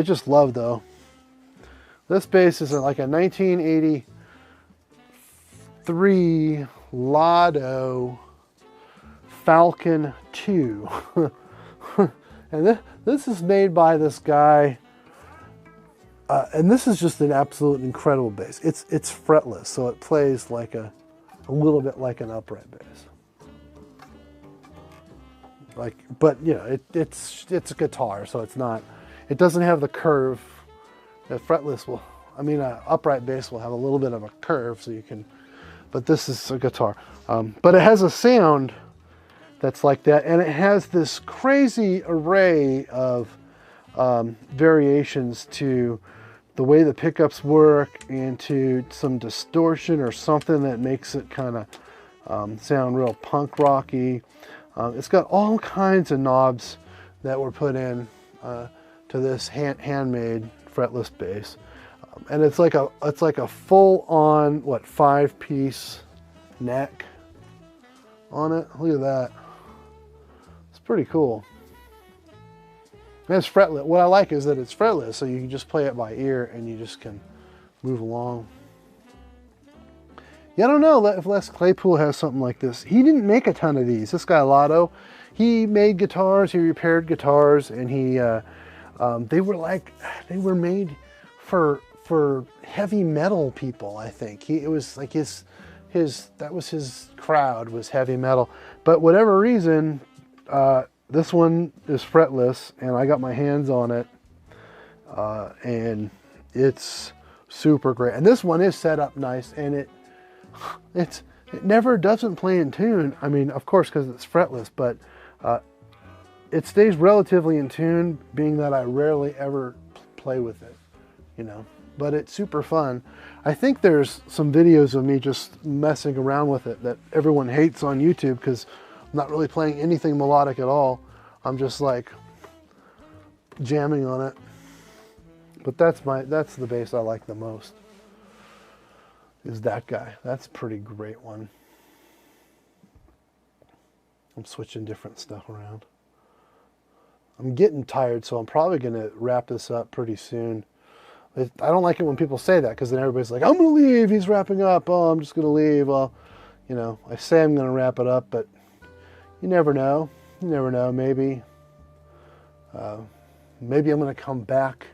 just love though. This bass is like a 1983 Lotto Falcon 2. And this is made by this guy, and this is just an absolute incredible bass. It's fretless, so it plays like a little bit like an upright bass. Like, but you know, it's a guitar, so it's not. It doesn't have the curve. The fretless will, I mean, an upright bass will have a little bit of a curve, so you can. But this is a guitar. But it has a sound that's like that, and it has this crazy array of variations to the way the pickups work, and to some distortion or something that makes it kind of sound real punk rocky. It's got all kinds of knobs that were put in to this handmade fretless bass, and it's like a full-on 5-piece neck on it. Look at that. It's pretty cool. And it's fretless. What I like is that it's fretless, so you can just play it by ear and you just can move along. Yeah, I don't know if Les Claypool has something like this. He didn't make a ton of these. This guy Lotto, he made guitars, he repaired guitars, and he they were made for heavy metal people, I think. It was like that was his crowd, was heavy metal. But whatever reason, this one is fretless, and I got my hands on it, and it's super great. And this one is set up nice, and it never doesn't play in tune. I mean, of course, because it's fretless, but it stays relatively in tune, being that I rarely ever play with it, you know. But it's super fun. I think there's some videos of me just messing around with it that everyone hates on YouTube, because I'm not really playing anything melodic at all. I'm just like jamming on it. But that's the bass I like the most, is that guy. That's a pretty great one. I'm switching different stuff around. I'm getting tired, so I'm probably going to wrap this up pretty soon. I don't like it when people say that, because then everybody's like, I'm going to leave, he's wrapping up, oh, I'm just going to leave. Well, you know, I say I'm going to wrap it up, but you never know. You never know, maybe. Maybe I'm going to come back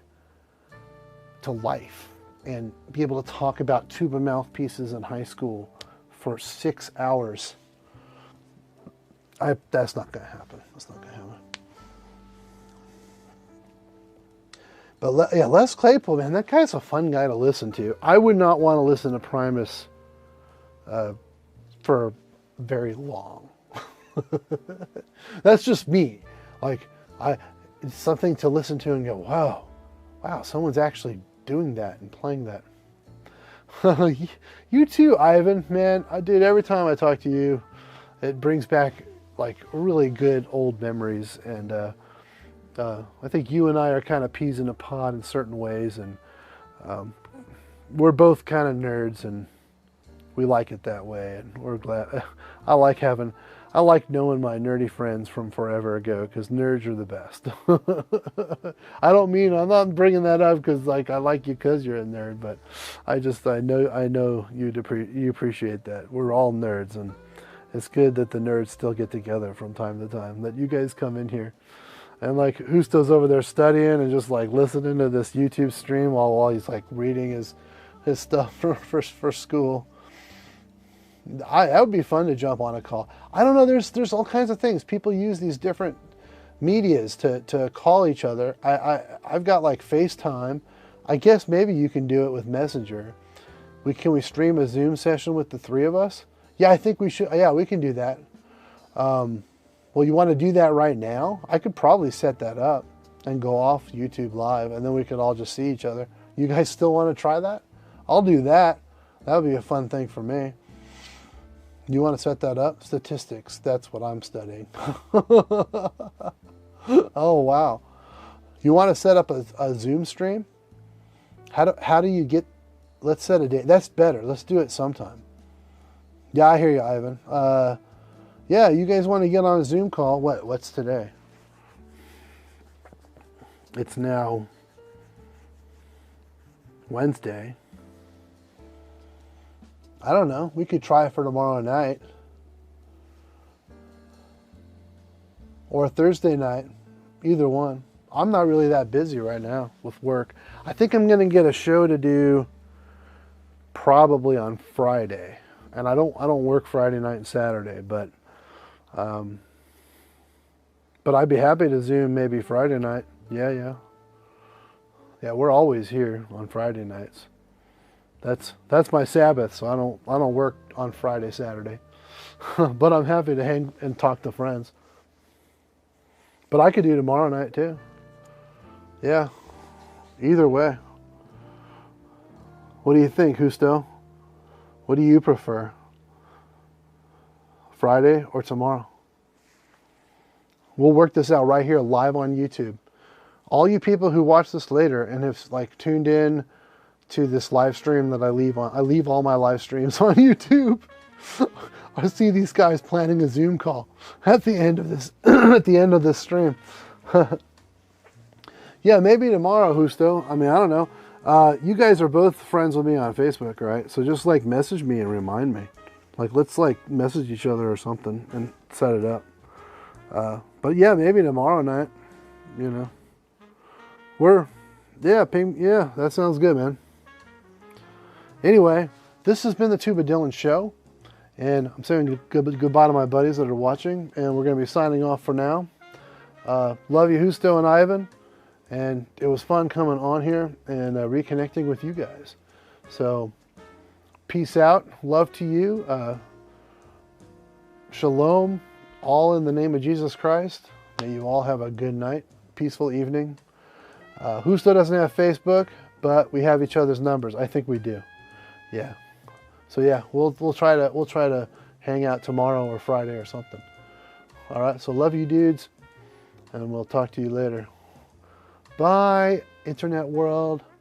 to life and be able to talk about tuba mouthpieces in high school for 6 hours. That's not going to happen. That's not going to happen. But yeah, Les Claypool, man, that guy's a fun guy to listen to. I would not want to listen to Primus for very long. That's just me. Like, it's something to listen to and go, wow, someone's actually doing that and playing that. You too, Ivan, man. Dude, every time I talk to you, it brings back like really good old memories, and I think you and I are kind of peas in a pod in certain ways, and we're both kind of nerds, and we like it that way, and we're glad. I like knowing my nerdy friends from forever ago, because nerds are the best. I'm not bringing that up because like I like you because you're a nerd, but I know you appreciate that. We're all nerds, and it's good that the nerds still get together from time to time, that you guys come in here. And like Husto's over there studying and just like listening to this YouTube stream while he's like reading his stuff for school. That would be fun to jump on a call. I don't know, there's all kinds of things. People use these different medias to call each other. I've got like FaceTime. I guess maybe you can do it with Messenger. Can we stream a Zoom session with the three of us? Yeah, I think we should. Yeah, we can do that. Well, you want to do that right now? I could probably set that up and go off YouTube Live, and then we could all just see each other. You guys still want to try that? I'll do that. That would be a fun thing for me. You want to set that up? Statistics, that's what I'm studying. Oh, wow. You want to set up a Zoom stream? How do you get, let's set a date. That's better. Let's do it sometime. Yeah, I hear you, Ivan. Yeah, you guys want to get on a Zoom call? What's today? It's now Wednesday. I don't know. We could try for tomorrow night. Or Thursday night. Either one. I'm not really that busy right now with work. I think I'm going to get a show to do probably on Friday. And I don't work Friday night and Saturday, but I'd be happy to Zoom maybe Friday night. Yeah, we're always here on Friday nights. That's my Sabbath, so I don't work on Friday, Saturday. But I'm happy to hang and talk to friends. But I could do tomorrow night too. Yeah. Either way. What do you think, Husto? What do you prefer? Friday or tomorrow? We'll work this out right here live on YouTube. All you people who watch this later and have like tuned in to this live stream that I leave all my live streams on YouTube. I see these guys planning a Zoom call at the end of this at the end of this stream. Yeah, maybe tomorrow, Husto. I mean, I don't know. You guys are both friends with me on Facebook, right? So just like message me and remind me. Like let's like message each other or something and set it up. But yeah, maybe tomorrow night, you know. Yeah, that sounds good, man. Anyway, this has been the Tuba Dylan Show. And I'm saying goodbye to my buddies that are watching. And we're going to be signing off for now. Love you, Husto and Ivan. And it was fun coming on here and reconnecting with you guys. So, peace out. Love to you. Shalom. All in the name of Jesus Christ. May you all have a good night. Peaceful evening. Husto doesn't have Facebook, but we have each other's numbers. I think we do. Yeah. So yeah, we'll try to hang out tomorrow or Friday or something. All right. So love you, dudes, and we'll talk to you later. Bye, internet world.